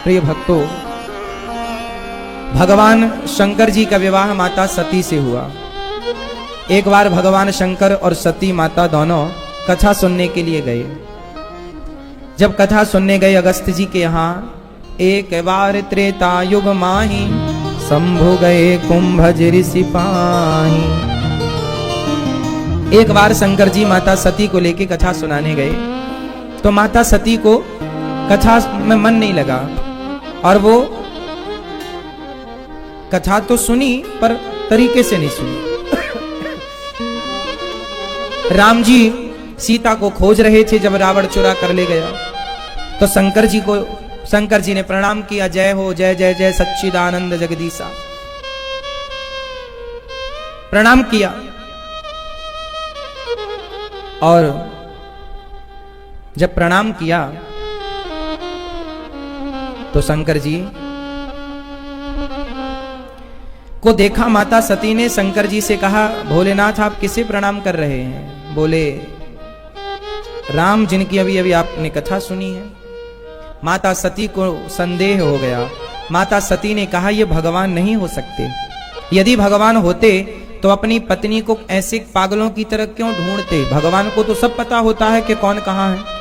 प्रिय भक्तों, भगवान शंकर जी का विवाह माता सती से हुआ। एक बार भगवान शंकर और सती माता दोनों कथा सुनने के लिए गए। जब कथा सुनने गए अगस्त जी के यहाँ, एक बार त्रेता युग माही शंभु गए कुंभज ऋषि पाही। एक बार शंकर जी माता सती को लेके कथा सुनाने गए, तो माता सती को कथा में मन नहीं लगा और वो कथा तो सुनी पर तरीके से नहीं सुनी। राम जी सीता को खोज रहे थे जब रावण चुरा कर ले गया, तो शंकर जी ने प्रणाम किया, जय हो जय जय जय सच्चिदानंद जगदीशा, प्रणाम किया। और जब प्रणाम किया तो शंकर जी को देखा, माता सती ने शंकर जी से कहा, भोलेनाथ आप किसे प्रणाम कर रहे हैं? बोले, राम जिनकी अभी अभी आपने कथा सुनी है। माता सती को संदेह हो गया। माता सती ने कहा, ये भगवान नहीं हो सकते। यदि भगवान होते तो अपनी पत्नी को ऐसे पागलों की तरह क्यों ढूंढते? भगवान को तो सब पता होता है कि कौन कहां है।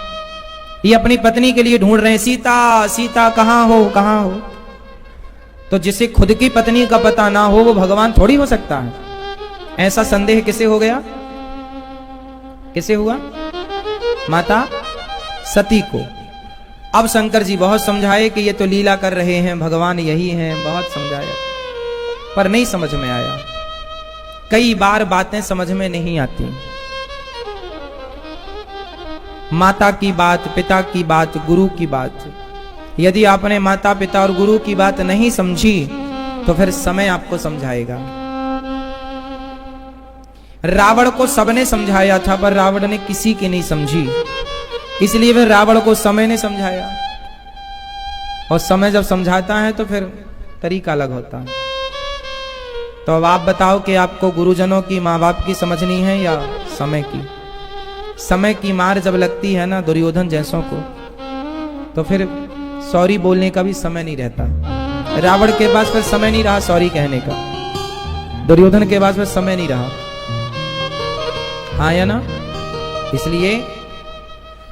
ये अपनी पत्नी के लिए ढूंढ रहे हैं, सीता सीता कहां हो कहां हो। तो जिसे खुद की पत्नी का पता ना हो वो भगवान थोड़ी हो सकता है। ऐसा संदेह किसे हो गया? किसे हुआ? माता सती को। अब शंकर जी बहुत समझाए कि ये तो लीला कर रहे हैं, भगवान यही हैं, बहुत समझाया पर नहीं समझ में आया। कई बार बातें समझ में नहीं आती। माता की बात, पिता की बात, गुरु की बात, यदि आपने माता पिता और गुरु की बात नहीं समझी तो फिर समय आपको समझाएगा। रावण को सबने समझाया था पर रावण ने किसी की नहीं समझी, इसलिए फिर रावण को समय ने समझाया। और समय जब समझाता है तो फिर तरीका अलग होता है। तो अब आप बताओ कि आपको गुरुजनों की, माँ बाप की समझनी है या समय की? समय की मार जब लगती है ना दुर्योधन जैसों को, तो फिर सॉरी बोलने का भी समय नहीं रहता। रावण के पास फिर समय नहीं रहा सॉरी कहने का, दुर्योधन के पास फिर समय नहीं रहा। हाँ या ना? इसलिए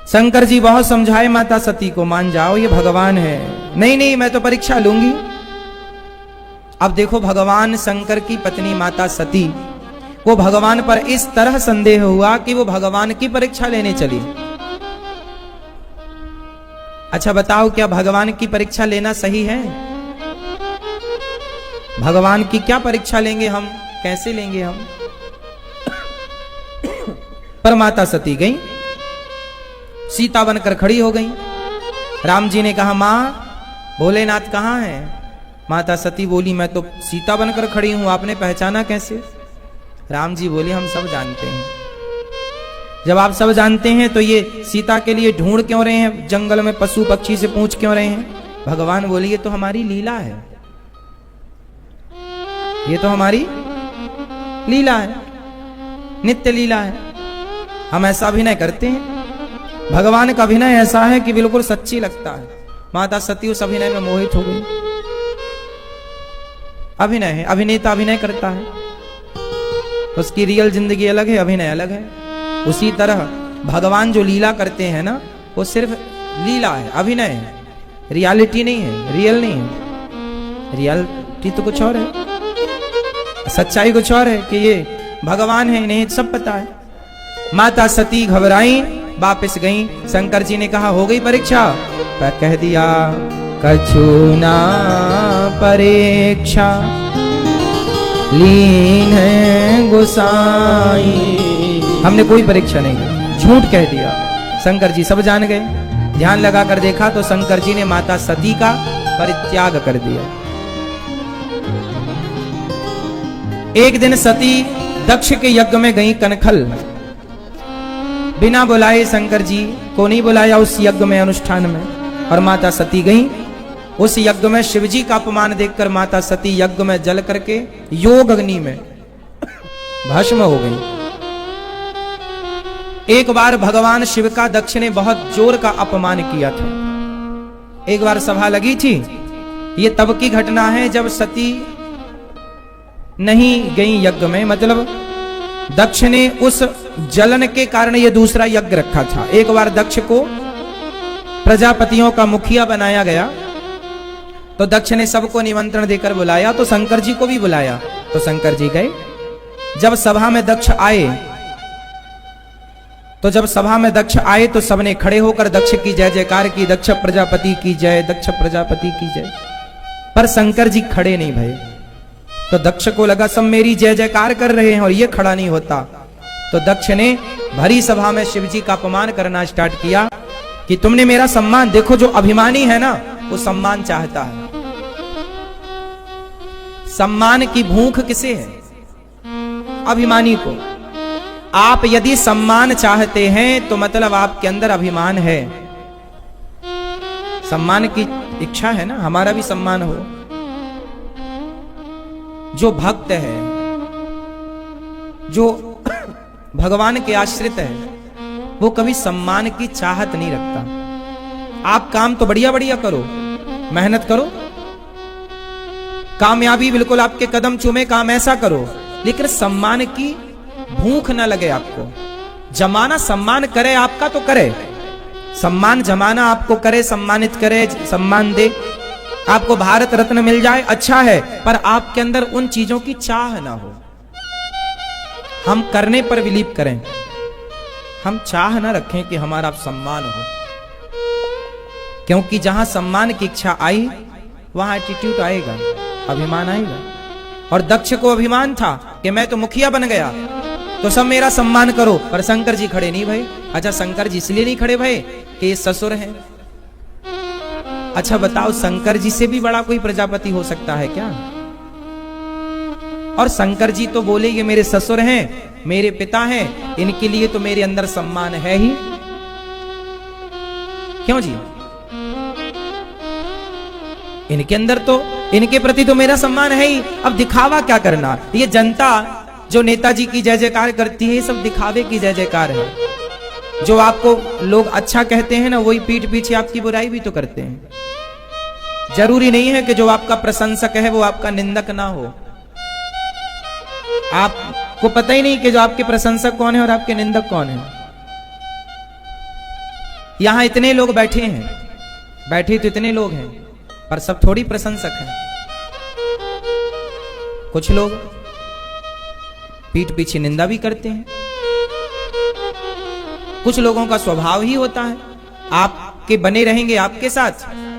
शंकर जी बहुत समझाए माता सती को, मान जाओ ये भगवान है। नहीं नहीं मैं तो परीक्षा लूंगी। अब देखो, भगवान शंकर की पत्नी माता सती वो भगवान पर इस तरह संदेह हुआ कि वो भगवान की परीक्षा लेने चली। अच्छा बताओ, क्या भगवान की परीक्षा लेना सही है? भगवान की क्या परीक्षा लेंगे हम, कैसे लेंगे हम? पर माता सती गई, सीता बनकर खड़ी हो गई। राम जी ने कहा, मां भोलेनाथ कहां है? माता सती बोली, मैं तो सीता बनकर खड़ी हूं, आपने पहचाना कैसे? राम जी बोले, हम सब जानते हैं। जब आप सब जानते हैं तो ये सीता के लिए ढूंढ क्यों रहे हैं, जंगल में पशु पक्षी से पूछ क्यों रहे हैं? भगवान बोले, ये तो हमारी लीला है, ये तो हमारी लीला है, नित्य लीला है। हम ऐसा अभिनय करते हैं। भगवान का अभिनय ऐसा है कि बिल्कुल सच्ची लगता है। माता सती उस अभिनय में मोहित हो गई। अभिनय है, अभिनेता अभिनय करता है, उसकी रियल जिंदगी अलग है, अभिनय अलग है। उसी तरह भगवान जो लीला करते हैं ना, वो सिर्फ लीला है, अभिनय है, रियलिटी नहीं है, रियल नहीं है। रियलिटी तो कुछ और है, सच्चाई कुछ और है कि ये भगवान है, इन्हें सब पता है। माता सती घबराई, वापस गई। शंकर जी ने कहा, हो गई परीक्षा? पर कह दिया, कछु ना परीक्षा लीन है गोसाई। हमने कोई परीक्षा नहीं की, झूठ कह दिया। शंकर जी सब जान गए। ध्यान लगा कर देखा तो शंकर जी ने माता सती का परित्याग कर दिया। एक दिन सती दक्ष के यज्ञ में गई कनखल, बिना बुलाए शंकर जी को नहीं बुलाया उस यज्ञ में, अनुष्ठान में, और माता सती गई। उस यज्ञ में शिवजी का अपमान देखकर माता सती यज्ञ में जल करके योग अग्नि में भस्म हो गई। एक बार भगवान शिव का दक्ष ने बहुत जोर का अपमान किया था। एक बार सभा लगी थी। ये तब की घटना है जब सती नहीं गई यज्ञ में, मतलब दक्ष ने उस जलन के कारण ये दूसरा यज्ञ रखा था। एक बार दक्ष को प्रजापतियों का मुखिया बनाया गया, तो दक्ष ने सबको निमंत्रण देकर बुलाया, तो शंकर जी को भी बुलाया, तो शंकर जी गए। जब सभा में दक्ष आए तो सबने खड़े होकर दक्ष की जय जयकार की, दक्ष प्रजापति की जय, दक्ष प्रजापति की जय। पर शंकर जी खड़े नहीं भये। तो दक्ष को लगा सब मेरी जय जयकार कर रहे हैं और ये खड़ा नहीं होता। तो दक्ष ने भरी सभा में शिव जी का अपमान करना स्टार्ट किया कि तुमने मेरा सम्मान, देखो जो अभिमानी है ना वो सम्मान चाहता है। सम्मान की भूख किसे है? अभिमानी को। आप यदि सम्मान चाहते हैं तो मतलब आपके अंदर अभिमान है, सम्मान की इच्छा है ना, हमारा भी सम्मान हो। जो भक्त है, जो भगवान के आश्रित है, वो कभी सम्मान की चाहत नहीं रखता। आप काम तो बढ़िया बढ़िया करो, मेहनत करो, कामयाबी बिल्कुल आपके कदम चूमे, काम ऐसा करो, लेकिन सम्मान की भूख ना लगे आपको। जमाना सम्मान करे आपका तो करे, सम्मान जमाना आपको करे, सम्मानित करे, सम्मान दे, आपको भारत रत्न मिल जाए अच्छा है, पर आपके अंदर उन चीजों की चाह ना हो। हम करने पर बिलीव करें, हम चाह ना रखें कि हमारा सम्मान हो, क्योंकि जहां सम्मान की इच्छा आई वहां एटीट्यूड आएगा, अभिमान आएगा। और दक्ष को अभिमान था कि मैं तो मुखिया बन गया तो सब मेरा सम्मान करो, पर शंकर जी खड़े नहीं भये। अच्छा, शंकर जी इसलिए नहीं खड़े भये कि ये ससुर हैं। अच्छा बताओ, शंकर जी से भी बड़ा कोई प्रजापति हो सकता है क्या? और शंकर जी तो बोले ये मेरे ससुर हैं, मेरे पिता हैं, इनके लिए तो मेरे अंदर सम्मान है ही। क्यों जी? इनके अंदर तो, इनके प्रति तो मेरा सम्मान है ही। अब दिखावा क्या करना? ये जनता जो नेताजी की जय जयकार करती है, ये सब दिखावे की जय जयकार है। जो आपको लोग अच्छा कहते हैं ना, वही पीठ पीछे आपकी बुराई भी तो करते हैं। जरूरी नहीं है कि जो आपका प्रशंसक है वो आपका निंदक ना हो। आपको पता ही नहीं कि जो आपके प्रशंसक कौन है और आपके निंदक कौन है। यहां इतने लोग बैठे हैं, बैठे तो इतने लोग हैं, पर सब थोड़ी प्रशंसक हैं। कुछ लोग पीठ पीछे निंदा भी करते हैं। कुछ लोगों का स्वभाव ही होता है, आपके बने रहेंगे आपके साथ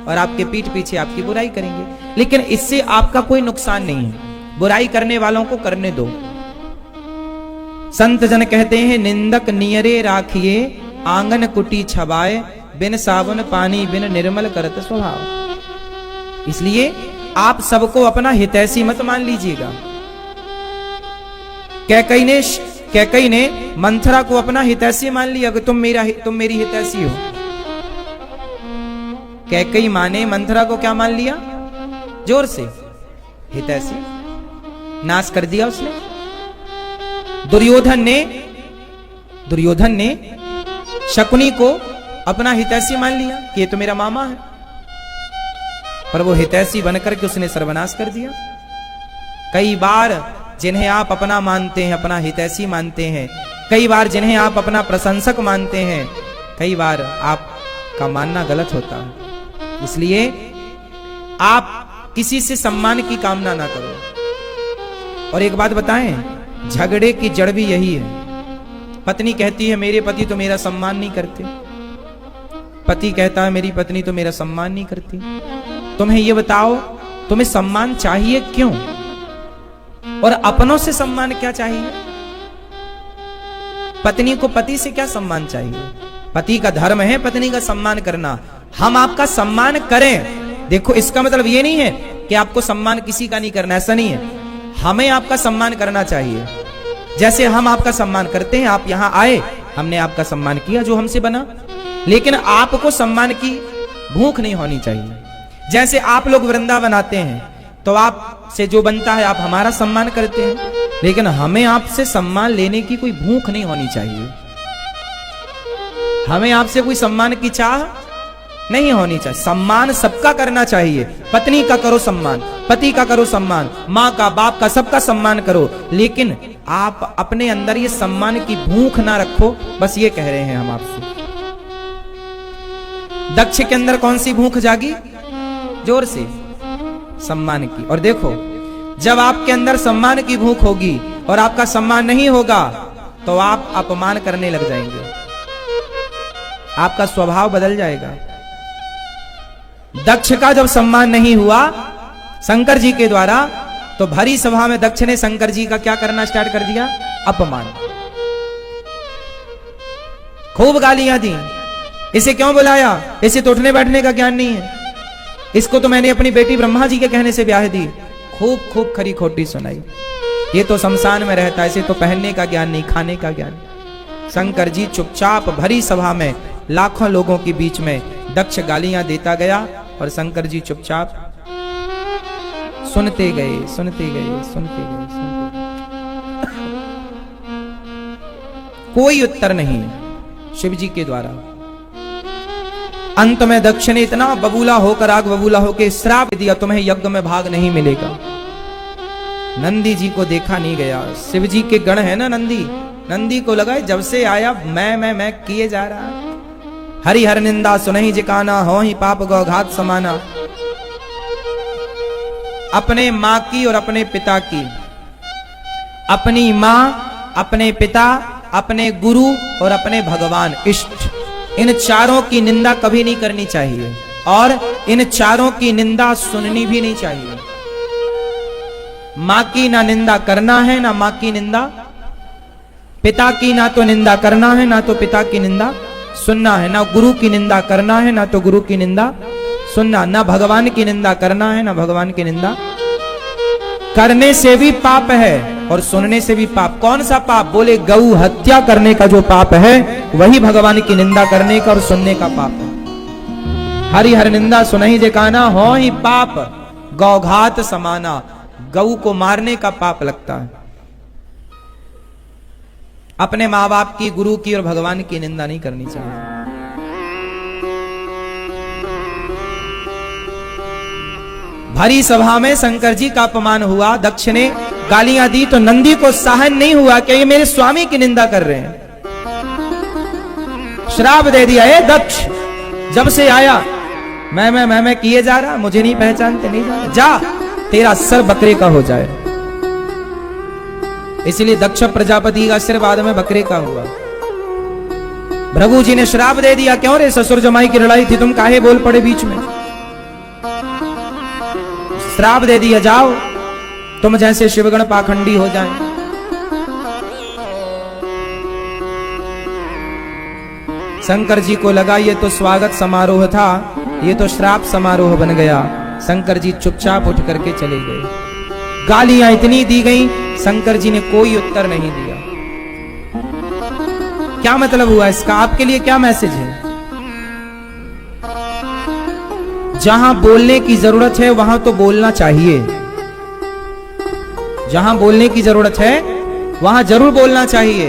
और आपके पीठ पीछे आपकी बुराई करेंगे, लेकिन इससे आपका कोई नुकसान नहीं है। बुराई करने वालों को करने दो। संत जन कहते हैं, निंदक नियरे राखिए, आंगन कुटी छबाए, बिन साबुन पानी बिन निर्मल करत स्वभाव। इसलिए आप सबको अपना हितैषी मत मान लीजिएगा। कैकई ने मंथरा को अपना हितैषी मान लिया कि तुम मेरी हितैषी हो। कैकई माने मंथरा को क्या मान लिया? जोर से हितैषी। नाश कर दिया उसने। दुर्योधन ने शकुनी को अपना हितैषी मान लिया कि ये तो मेरा मामा है, पर वो हितैषी बनकर के उसने सर्वनाश कर दिया। कई बार जिन्हें आप अपना मानते हैं, अपना हितैषी मानते हैं, कई बार जिन्हें आप अपना प्रशंसक मानते हैं, कई बार आपका मानना गलत होता है। इसलिए आप किसी से सम्मान की कामना ना करो। और एक बात बताएं, झगड़े की जड़ भी यही है। पत्नी कहती है मेरे पति तो मेरा सम्मान नहीं करते, पति कहता है मेरी पत्नी तो मेरा सम्मान नहीं करती। तुम्हें ये बताओ, तुम्हें सम्मान चाहिए क्यों? और अपनों से सम्मान क्या चाहिए? पत्नी को पति से क्या सम्मान चाहिए? पति का धर्म है पत्नी का सम्मान करना। हम आपका सम्मान करें, देखो इसका मतलब ये नहीं है कि आपको सम्मान किसी का नहीं करना, ऐसा नहीं है। हमें आपका सम्मान करना चाहिए। जैसे हम आपका सम्मान करते हैं, आप यहां आए, हमने आपका सम्मान किया जो हमसे बना, लेकिन आपको सम्मान की भूख नहीं होनी चाहिए। जैसे आप लोग वृंदावन आते हैं तो आपसे जो बनता है आप हमारा सम्मान करते हैं, लेकिन हमें आपसे सम्मान लेने की कोई भूख नहीं होनी चाहिए। हमें आपसे कोई सम्मान की चाह नहीं होनी चाहिए। सम्मान सबका करना चाहिए। पत्नी का करो सम्मान, पति का करो सम्मान, माँ का, बाप का, सबका सम्मान करो, लेकिन आप अपने अंदर ये सम्मान की भूख ना रखो। बस ये कह रहे हैं हम आपसे। दक्ष के अंदर कौन सी भूख जागी? जोर से, सम्मान की। और देखो, जब आपके अंदर सम्मान की भूख होगी और आपका सम्मान नहीं होगा तो आप अपमान करने लग जाएंगे, आपका स्वभाव बदल जाएगा। दक्ष का जब सम्मान नहीं हुआ शंकर जी के द्वारा, तो भरी सभा में दक्ष ने शंकर जी का क्या करना स्टार्ट कर दिया? अपमान। खूब गालियां दी। इसे क्यों बुलाया? इसे तो उठने बैठने का ज्ञान नहीं है, इसको तो मैंने अपनी बेटी ब्रह्मा जी के कहने से ब्याह दी। खूब खूब खरी खोटी सुनाई। ये तो शमशान में रहता है, इसे तो पहनने का ज्ञान नहीं, खाने का ज्ञान। शंकर जी चुपचाप भरी सभा में, लाखों लोगों के बीच में दक्ष गालियां देता गया और शंकर जी चुपचाप सुनते गए, सुनते गए, सुनते गए, सुनते गए। कोई उत्तर नहीं शिव जी के द्वारा। अंत में दक्ष ने इतना बबूला होकर, आग बबूला होकर श्राप दिया, तुम्हें यज्ञ में भाग नहीं मिलेगा। नंदी जी को देखा नहीं गया। शिव जी के गण है ना नंदी, नंदी को लगा जब से आया मैं किए जा रहा। हरि हर निंदा सुनहि जिकाना, हो ही पाप गौ घात समाना। अपने मां की और अपने पिता की, अपनी मां, अपने पिता, अपने गुरु और अपने भगवान इष्ट, इन चारों की निंदा कभी नहीं करनी चाहिए और इन चारों की निंदा सुननी भी नहीं चाहिए। मां की ना निंदा करना है, ना मां की निंदा, पिता की ना तो निंदा करना है, ना तो पिता की निंदा सुनना है, ना गुरु की निंदा करना है, ना तो गुरु की निंदा सुनना, ना भगवान की निंदा करना है, ना भगवान की निंदा। करने से भी पाप है और सुनने से भी पाप। कौन सा पाप? बोले गौ हत्या करने का जो पाप है वही भगवान की निंदा करने का और सुनने का पाप है। हरि हर निंदा सुनहि जिकाना, हो ही पाप गौघात समाना। गौ को मारने का पाप लगता है। अपने माँ बाप की, गुरु की और भगवान की निंदा नहीं करनी चाहिए। भरी सभा में शंकर जी का अपमान हुआ, दक्ष ने गालियां दी तो नंदी को सहन नहीं हुआ कि ये मेरे स्वामी की निंदा कर रहे हैं। श्राप दे दिया, ए दक्ष, जब से आया मैं किए जा रहा, मुझे नहीं पहचानते, नहीं जा, जा तेरा सर बकरे का हो जाए। इसलिए दक्ष प्रजापति का सिर बाद में बकरे का हुआ। भृगु जी ने श्राप दे दिया, क्यों रे ससुर जमाई की लड़ाई थी, तुम काहे बोल पड़े बीच में? श्राप दे दिया, जाओ तुम जैसे शिवगण पाखंडी हो जाएं। शंकर जी को लगा ये तो स्वागत समारोह था, ये तो श्राप समारोह बन गया। शंकर जी चुपचाप उठ करके चले गए। गालियां इतनी दी गई, शंकर जी ने कोई उत्तर नहीं दिया। क्या मतलब हुआ इसका? आपके लिए क्या मैसेज है? जहां बोलने की जरूरत है वहां तो बोलना चाहिए। जहां बोलने की जरूरत है वहां जरूर बोलना चाहिए,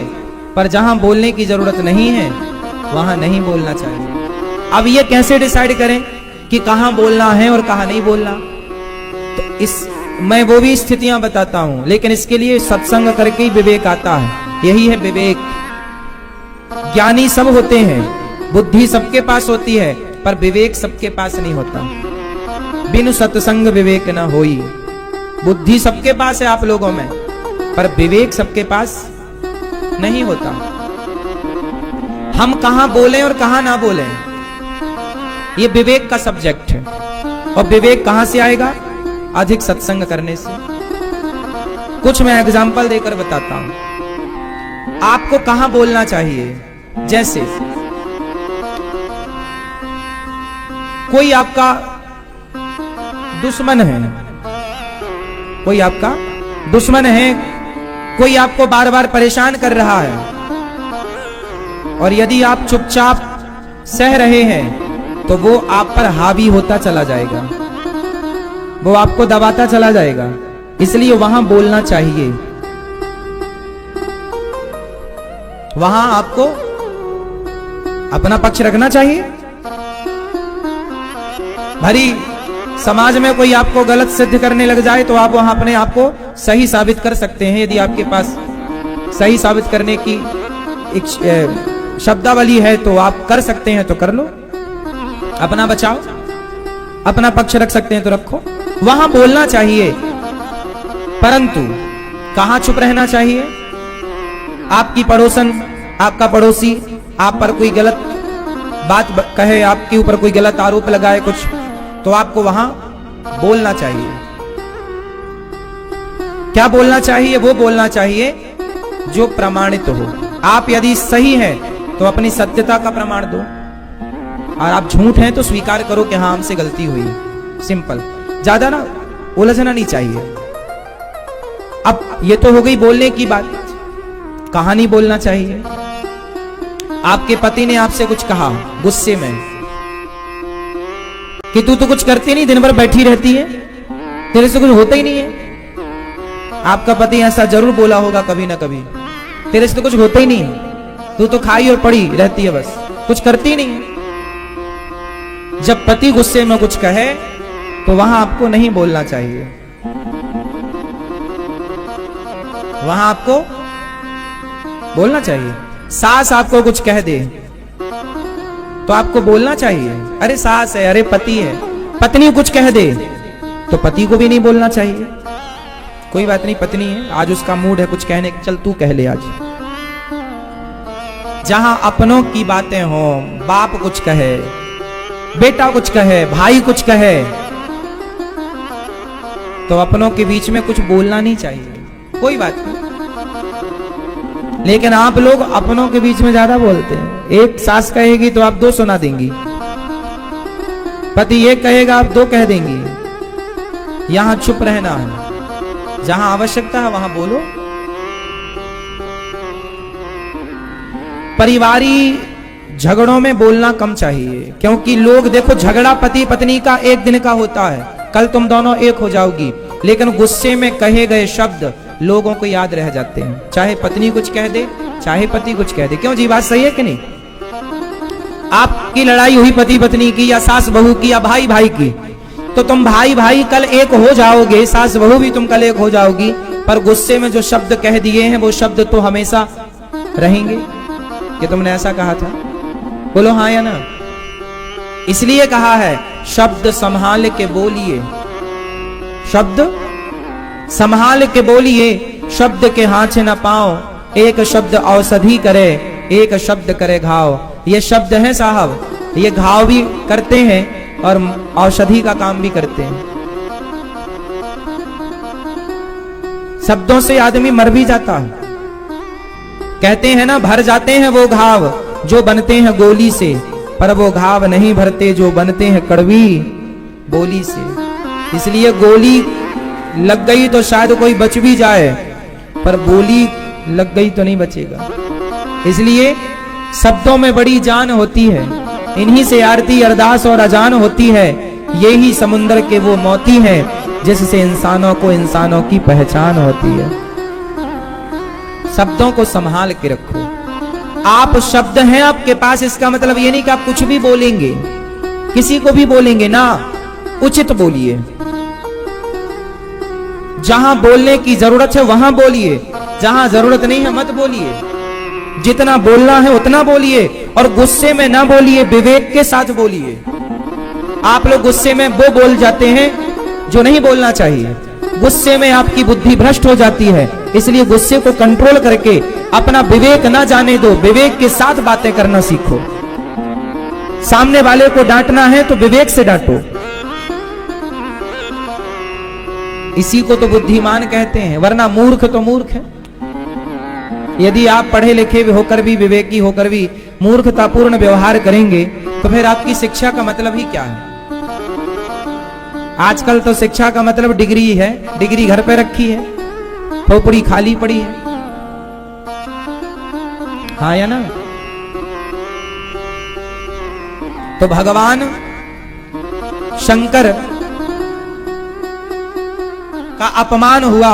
पर जहां बोलने की जरूरत नहीं है वहां नहीं बोलना चाहिए। अब ये कैसे डिसाइड करें कि कहां बोलना है और कहां नहीं बोलना? तो मैं वो भी स्थितियां बताता हूं, लेकिन इसके लिए सत्संग करके ही विवेक आता है। यही है विवेक। ज्ञानी सब होते हैं, बुद्धि सबके पास होती है, पर विवेक सबके पास नहीं होता। बिनु सत्संग विवेक न होई। बुद्धि सबके पास है आप लोगों में, पर विवेक सबके पास नहीं होता। हम कहां बोलें और कहां ना बोलें, ये विवेक का सब्जेक्ट है। और विवेक कहां से आएगा? अधिक सत्संग करने से। कुछ मैं एग्जांपल देकर बताता हूं आपको कहां बोलना चाहिए। जैसे कोई आपका दुश्मन है, कोई आपका दुश्मन है, कोई आपको बार बार परेशान कर रहा है, और यदि आप चुपचाप सह रहे हैं तो वो आप पर हावी होता चला जाएगा, वो आपको दबाता चला जाएगा। इसलिए वहां बोलना चाहिए, वहां आपको अपना पक्ष रखना चाहिए। भरी समाज में कोई आपको गलत सिद्ध करने लग जाए तो आप वहां अपने आप को सही साबित कर सकते हैं। यदि आपके पास सही साबित करने की एक शब्दावली है तो आप कर सकते हैं, तो कर लो। अपना बचाओ, अपना पक्ष रख सकते हैं तो रखो। वहां बोलना चाहिए, परंतु कहां चुप रहना चाहिए? आपकी पड़ोसन, आपका पड़ोसी आप पर कोई गलत बात कहे, आपके ऊपर कोई गलत आरोप लगाए कुछ, तो आपको वहां बोलना चाहिए। क्या बोलना चाहिए? वो बोलना चाहिए जो प्रमाणित हो। आप यदि सही हैं तो अपनी सत्यता का प्रमाण दो, और आप झूठ हैं तो स्वीकार करो कि हाँ हमसे गलती हुई। सिंपल, ज्यादा ना उलझना नहीं चाहिए। अब ये तो हो गई बोलने की बात, कहानी बोलना चाहिए। आपके पति ने आपसे कुछ कहा गुस्से में कि तू तो कुछ करती नहीं, दिन भर बैठी रहती है, तेरे से कुछ होता ही नहीं है। आपका पति ऐसा जरूर बोला होगा कभी ना कभी, तेरे से तो कुछ होता ही नहीं है, तू तो खाई और पड़ी रहती है, बस कुछ करती नहीं है। जब पति गुस्से में कुछ कहे तो वहां आपको नहीं बोलना चाहिए, वहां आपको बोलना चाहिए। सास आपको कुछ कह दे तो आपको बोलना चाहिए, अरे सास है, अरे पति है। पत्नी कुछ कह दे तो पति को भी नहीं बोलना चाहिए, कोई बात नहीं पत्नी है, आज उसका मूड है कुछ कहने, चल तू कह ले आज। जहां अपनों की बातें हो, बाप कुछ कहे, बेटा कुछ कहे, भाई कुछ कहे, तो अपनों के बीच में कुछ बोलना नहीं चाहिए, कोई बात नहीं। लेकिन आप लोग अपनों के बीच में ज्यादा बोलते हैं। एक सास कहेगी तो आप दो सुना देंगी, पति एक कहेगा आप दो कह देंगी। यहां चुप रहना है, जहां आवश्यकता है वहां बोलो। परिवारी झगड़ों में बोलना कम चाहिए, क्योंकि लोग देखो झगड़ा पति पत्नी का एक दिन का होता है, कल तुम दोनों एक हो जाओगी, लेकिन गुस्से में कहे गए शब्द लोगों को याद रह जाते हैं। चाहे पत्नी कुछ कह दे, चाहे पति कुछ कह दे। क्यों जी, बात सही है कि नहीं? आपकी लड़ाई हुई पति पत्नी की, या सास बहू की, या भाई भाई की, तो तुम भाई भाई कल एक हो जाओगे, सास बहू भी तुम कल एक हो जाओगी, पर गुस्से में जो शब्द कह दिए हैं वो शब्द तो हमेशा रहेंगे कि तुमने ऐसा कहा था। बोलो हाँ या ना? इसलिए कहा है शब्द संभाल के बोलिए, शब्द संभाल के बोलिए, शब्द के हाथ न पाओ, एक शब्द औषधि करे, एक शब्द करे घाव। ये शब्द है साहब, ये घाव भी करते हैं और औषधि का काम भी करते हैं। शब्दों से आदमी मर भी जाता है। कहते हैं ना, भर जाते हैं वो घाव जो बनते हैं गोली से, पर वो घाव नहीं भरते जो बनते हैं कड़वी बोली से। इसलिए गोली लग गई तो शायद कोई बच भी जाए, पर बोली लग गई तो नहीं बचेगा। इसलिए शब्दों में बड़ी जान होती है, इन्हीं से आरती अरदास और अजान होती है। ये ही समुंदर के वो मोती हैं जिससे इंसानों को इंसानों की पहचान होती है। शब्दों को संभाल के रखो। आप शब्द हैं आपके पास, इसका मतलब ये नहीं कि आप कुछ भी बोलेंगे, किसी को भी बोलेंगे ना, उचित बोलिए। जहां बोलने की जरूरत है वहां बोलिए, जहां जरूरत नहीं है मत बोलिए। जितना बोलना है उतना बोलिए, और गुस्से में ना बोलिए, विवेक के साथ बोलिए। आप लोग गुस्से में वो बोल जाते हैं जो नहीं बोलना चाहिए, गुस्से में आपकी बुद्धि भ्रष्ट हो जाती है। इसलिए गुस्से को कंट्रोल करके अपना विवेक ना जाने दो, विवेक के साथ बातें करना सीखो। सामने वाले को डांटना है तो विवेक से डांटो। इसी को तो बुद्धिमान कहते हैं, वरना मूर्ख तो मूर्ख है। यदि आप पढ़े लिखे होकर भी, विवेकी होकर भी मूर्खतापूर्ण व्यवहार करेंगे तो फिर आपकी शिक्षा का मतलब ही क्या है? आजकल तो शिक्षा का मतलब डिग्री है, डिग्री घर पे रखी है, खोपड़ी खाली पड़ी है। हाँ या ना? तो भगवान शंकर का अपमान हुआ,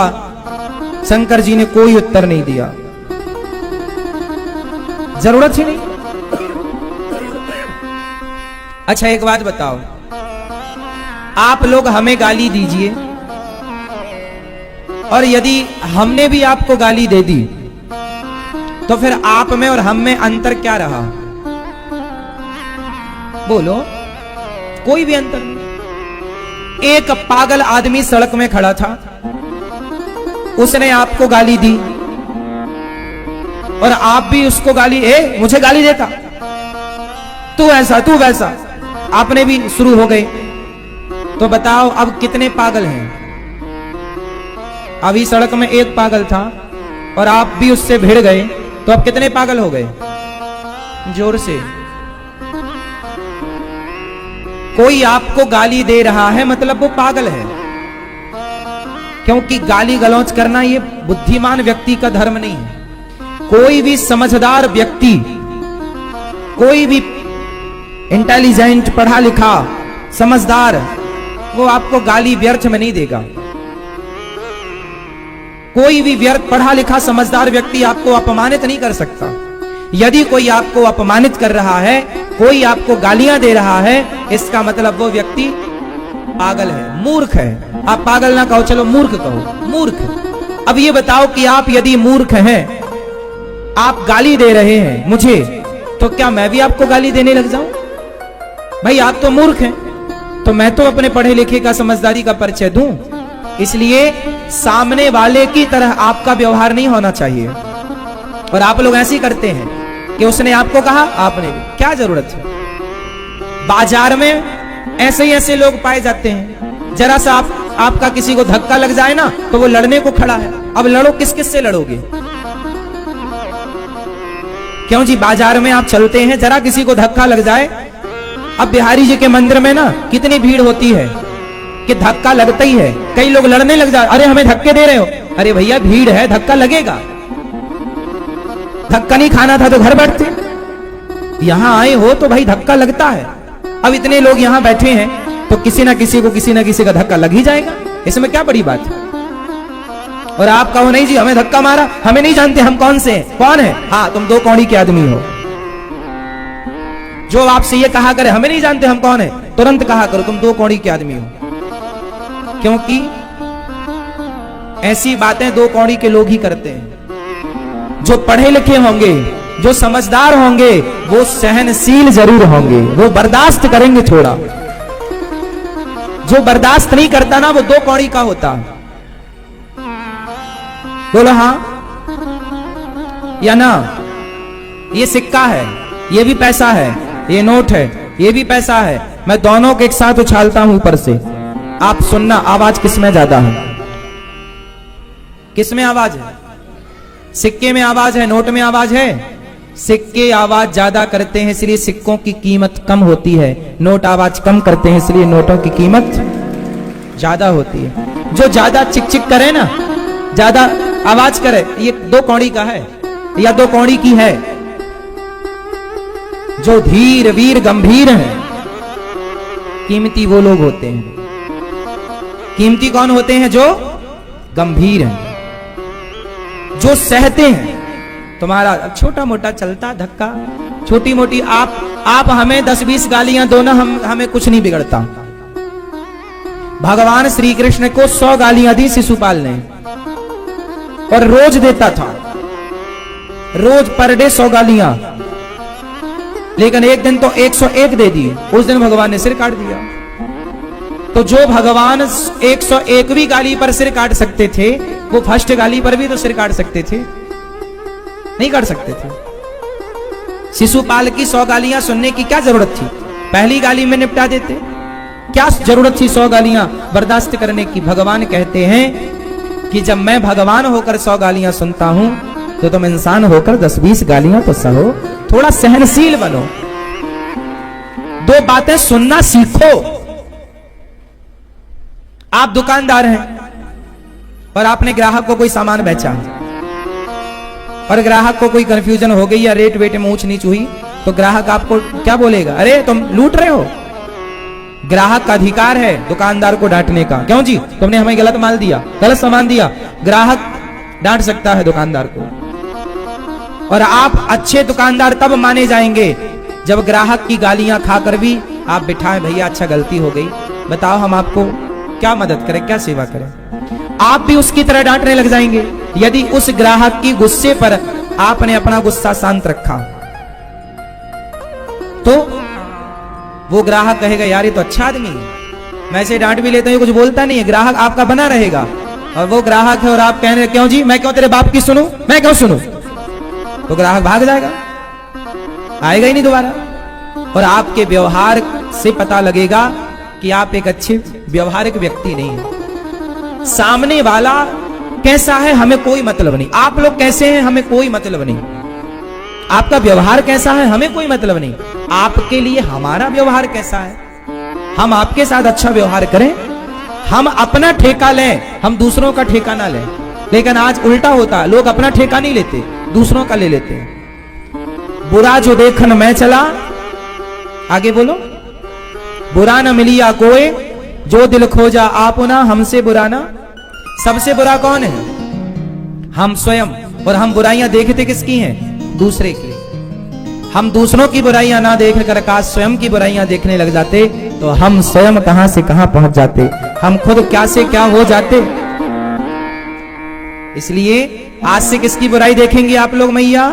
शंकर जी ने कोई उत्तर नहीं दिया, जरूरत ही नहीं। अच्छा एक बात बताओ, आप लोग हमें गाली दीजिए, और यदि हमने भी आपको गाली दे दी तो फिर आप में और हम में अंतर क्या रहा? बोलो, कोई भी अंतर नहीं। एक पागल आदमी सड़क में खड़ा था, उसने आपको गाली दी और आप भी उसको गाली, मुझे गाली देता, तू ऐसा तू वैसा, आपने भी शुरू हो गए। तो बताओ अब कितने पागल हैं? अभी सड़क में एक पागल था और आप भी उससे भिड़ गए, तो अब कितने पागल हो गए? जोर से। कोई आपको गाली दे रहा है मतलब वो पागल है, क्योंकि गाली गलौज करना ये बुद्धिमान व्यक्ति का धर्म नहीं है। कोई भी समझदार व्यक्ति, कोई भी इंटेलिजेंट, पढ़ा लिखा, समझदार, वो आपको गाली व्यर्थ में नहीं देगा। कोई भी व्यर्थ पढ़ा लिखा समझदार व्यक्ति आपको अपमानित नहीं कर सकता। यदि कोई आपको अपमानित कर रहा है, कोई आपको गालियां दे रहा है, इसका मतलब वो व्यक्ति पागल है, मूर्ख है। आप पागल ना कहो, चलो मूर्ख कहो, मूर्ख। अब ये बताओ कि आप यदि मूर्ख हैं, आप गाली दे रहे हैं मुझे, तो क्या मैं भी आपको गाली देने लग जाऊं? भाई आप तो मूर्ख हैं, तो मैं तो अपने पढ़े लिखे का, समझदारी का परिचय दूं। इसलिए सामने वाले की तरह आपका व्यवहार नहीं होना चाहिए। और आप लोग ऐसे ही करते हैं कि उसने आपको कहा, आपने भी, क्या जरूरत है? बाजार में ऐसे ही ऐसे लोग पाए जाते हैं, जरा सा आपका किसी को धक्का लग जाए ना तो वो लड़ने को खड़ा है। अब लड़ो, किस किस से लड़ोगे? क्यों जी, बाजार में आप चलते हैं, जरा किसी को धक्का लग जाए। अब बिहारी जी के मंदिर में ना कितनी भीड़ होती है कि धक्का लगता ही है, कई लोग लड़ने लग जाए, अरे हमें धक्के दे रहे हो। अरे भैया भीड़ है, धक्का लगेगा। धक्का नहीं खाना था तो घर बैठते, यहां आए हो तो भाई धक्का लगता है। अब इतने लोग यहां बैठे हैं तो किसी ना किसी का धक्का लग ही जाएगा, इसमें क्या बड़ी बात है? और आप कहो नहीं जी हमें धक्का मारा, हमें नहीं जानते हम कौन से हैं। कौन है? हाँ, तुम 2 कौड़ी के आदमी हो। जो आपसे ये कहा करे हमें नहीं जानते हम कौन है, तुरंत कहा करो तुम 2 कौड़ी के आदमी हो, क्योंकि ऐसी बातें 2 कौड़ी के लोग ही करते हैं। जो पढ़े लिखे होंगे, जो समझदार होंगे, वो सहनशील जरूर होंगे, वो बर्दाश्त करेंगे थोड़ा। जो बर्दाश्त नहीं करता ना, वो 2 कौड़ी का होता। बोलो हाँ या ना? ये सिक्का है, ये भी पैसा है, ये नोट है, ये भी पैसा है, मैं दोनों के एक साथ उछालता हूं ऊपर से। आप सुनना आवाज किसमें ज्यादा है? किसमें आवाज है? सिक्के में आवाज है, नोट में आवाज है? सिक्के आवाज ज्यादा करते हैं इसलिए सिक्कों की कीमत कम होती है, नोट आवाज कम करते हैं इसलिए नोटों की कीमत ज्यादा होती है। जो ज्यादा चिक चिक करे ना, ज्यादा आवाज करे, ये 2 कौड़ी का है या 2 कौड़ी की है। जो धीर वीर गंभीर है, कीमती वो लोग होते हैं। कीमती कौन होते हैं? जो गंभीर हैं, जो सहते हैं। तुम्हारा छोटा मोटा चलता धक्का, छोटी मोटी, आप हमें 10-20 गालियां दो ना, हमें कुछ नहीं बिगड़ता। भगवान श्री कृष्ण को 100 गालियां दी शिशुपाल ने, और रोज देता था, रोज पर डे 100 गालियां। लेकिन एक दिन तो 101 दे दी, उस दिन भगवान ने सिर काट दिया। तो जो भगवान 101वीं गाली पर सिर काट सकते थे, वो फर्स्ट गाली पर भी तो सिर काट सकते थे, नहीं काट सकते थे। शिशुपाल की 100 गालियां सुनने की क्या जरूरत थी? पहली गाली में निपटा देते। क्या जरूरत थी 100 गालियां बर्दाश्त करने की? भगवान कहते हैं कि जब मैं भगवान होकर 100 गालियां सुनता हूं, तो तुम इंसान होकर 10-20 गालियां तो सहो, थोड़ा सहनशील बनो। 2 बातें सुनना सीखो। आप दुकानदार हैं और आपने ग्राहक को कोई सामान बेचा, और ग्राहक को कोई कंफ्यूजन हो गई या रेट वेट में ऊंच नीच हुई, तो ग्राहक आपको क्या बोलेगा? अरे तुम लूट रहे हो। ग्राहक का अधिकार है दुकानदार को डांटने का, क्यों जी तुमने हमें गलत माल दिया, गलत सामान दिया। ग्राहक डांट सकता है दुकानदार को। और आप अच्छे दुकानदार तब माने जाएंगे जब ग्राहक की गालियां खाकर भी आप बिठाएं, भैया अच्छा गलती हो गई, बताओ हम आपको क्या मदद करें, क्या सेवा करें। आप भी उसकी तरह डांटने लग जाएंगे। यदि उस ग्राहक की गुस्से पर आपने अपना गुस्सा शांत रखा तो वो ग्राहक कहेगा यार ये तो अच्छा आदमी है, मैं इसे डांट भी लेता हूं, कुछ बोलता नहीं है। ग्राहक आपका बना रहेगा। और वो ग्राहक है और आप कहने क्यों जी, मैं क्यों तेरे बाप की सुनूं, मैं क्यों सुनूं, तो ग्राहक भाग जाएगा, आएगा ही नहीं दोबारा। और आपके व्यवहार से पता लगेगा कि आप एक अच्छे व्यवहारिक व्यक्ति नहीं है। सामने वाला कैसा है हमें कोई मतलब नहीं, आप लोग कैसे हैं हमें कोई मतलब नहीं, आपका व्यवहार कैसा है हमें कोई मतलब नहीं। आपके लिए हमारा व्यवहार कैसा है, हम आपके साथ अच्छा व्यवहार करें, हम अपना ठेका लें, हम दूसरों का ठेका ना लें। लेकिन आज उल्टा होता है, लोग अपना ठेका नहीं लेते, दूसरों का ले लेते हैं। बुरा जो देखन मैं चला, आगे बोलो, बुरा न मिलिया कोई, जो दिल खोजा आपना, हमसे बुरा ना। सबसे बुरा कौन है, हम स्वयं। और हम बुराइयां देखते किसकी हैं, दूसरे की। हम दूसरों की बुराइयां ना देख कर काश स्वयं की बुराइयां देखने लग जाते तो हम स्वयं कहां से कहां पहुंच जाते, हम खुद क्या से क्या हो जाते। इसलिए आज से किसकी बुराई देखेंगे आप लोग मैया,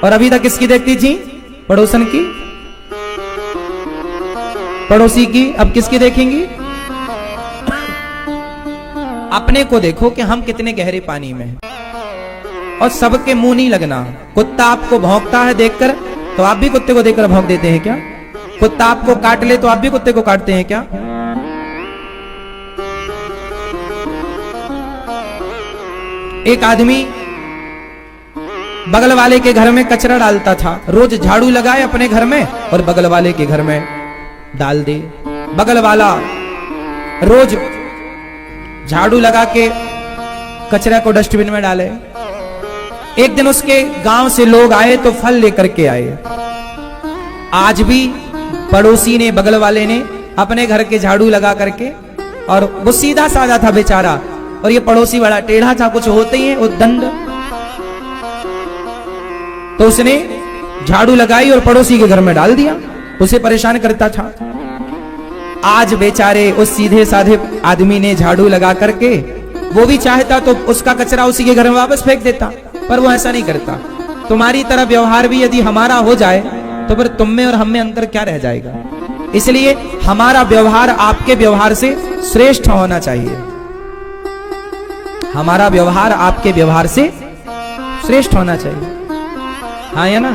और अभी तक किसकी देखती थी, पड़ोसन की, पड़ोसी की, अब किसकी देखेंगी। अपने को देखो कि हम कितने गहरे पानी में हैं, और सबके मुंह नहीं लगना। कुत्ता आपको भौंकता है देखकर तो आप भी कुत्ते को देखकर भौंक देते हैं क्या, कुत्ता आपको काट ले तो आप भी कुत्ते को काटते हैं क्या। एक आदमी बगल वाले के घर में कचरा डालता था, रोज झाड़ू लगाए अपने घर में और बगल वाले के घर में डाल दे। बगल वाला रोज झाड़ू लगा के कचरा को डस्टबिन में डाले। एक दिन उसके गांव से लोग आए तो फल लेकर के आए। आज भी पड़ोसी ने, बगल वाले ने अपने घर के झाड़ू लगा करके, और वो सीधा साधा था बेचारा, और ये पड़ोसी बड़ा टेढ़ा था, कुछ होते ही है उद्दंड। तो उसने झाड़ू लगाई और पड़ोसी के घर में डाल दिया, उसे परेशान करता था। आज बेचारे उस सीधे साधे आदमी ने झाड़ू लगा करके, वो भी चाहता तो उसका कचरा उसी के घर में वापस फेंक देता, पर वो ऐसा नहीं करता। तुम्हारी तरह व्यवहार भी यदि हमारा हो जाए तो फिर तुम में और हम में अंतर क्या रह जाएगा। इसलिए हमारा व्यवहार आपके व्यवहार से श्रेष्ठ होना चाहिए, हमारा व्यवहार आपके व्यवहार से श्रेष्ठ होना चाहिए, हाँ या ना।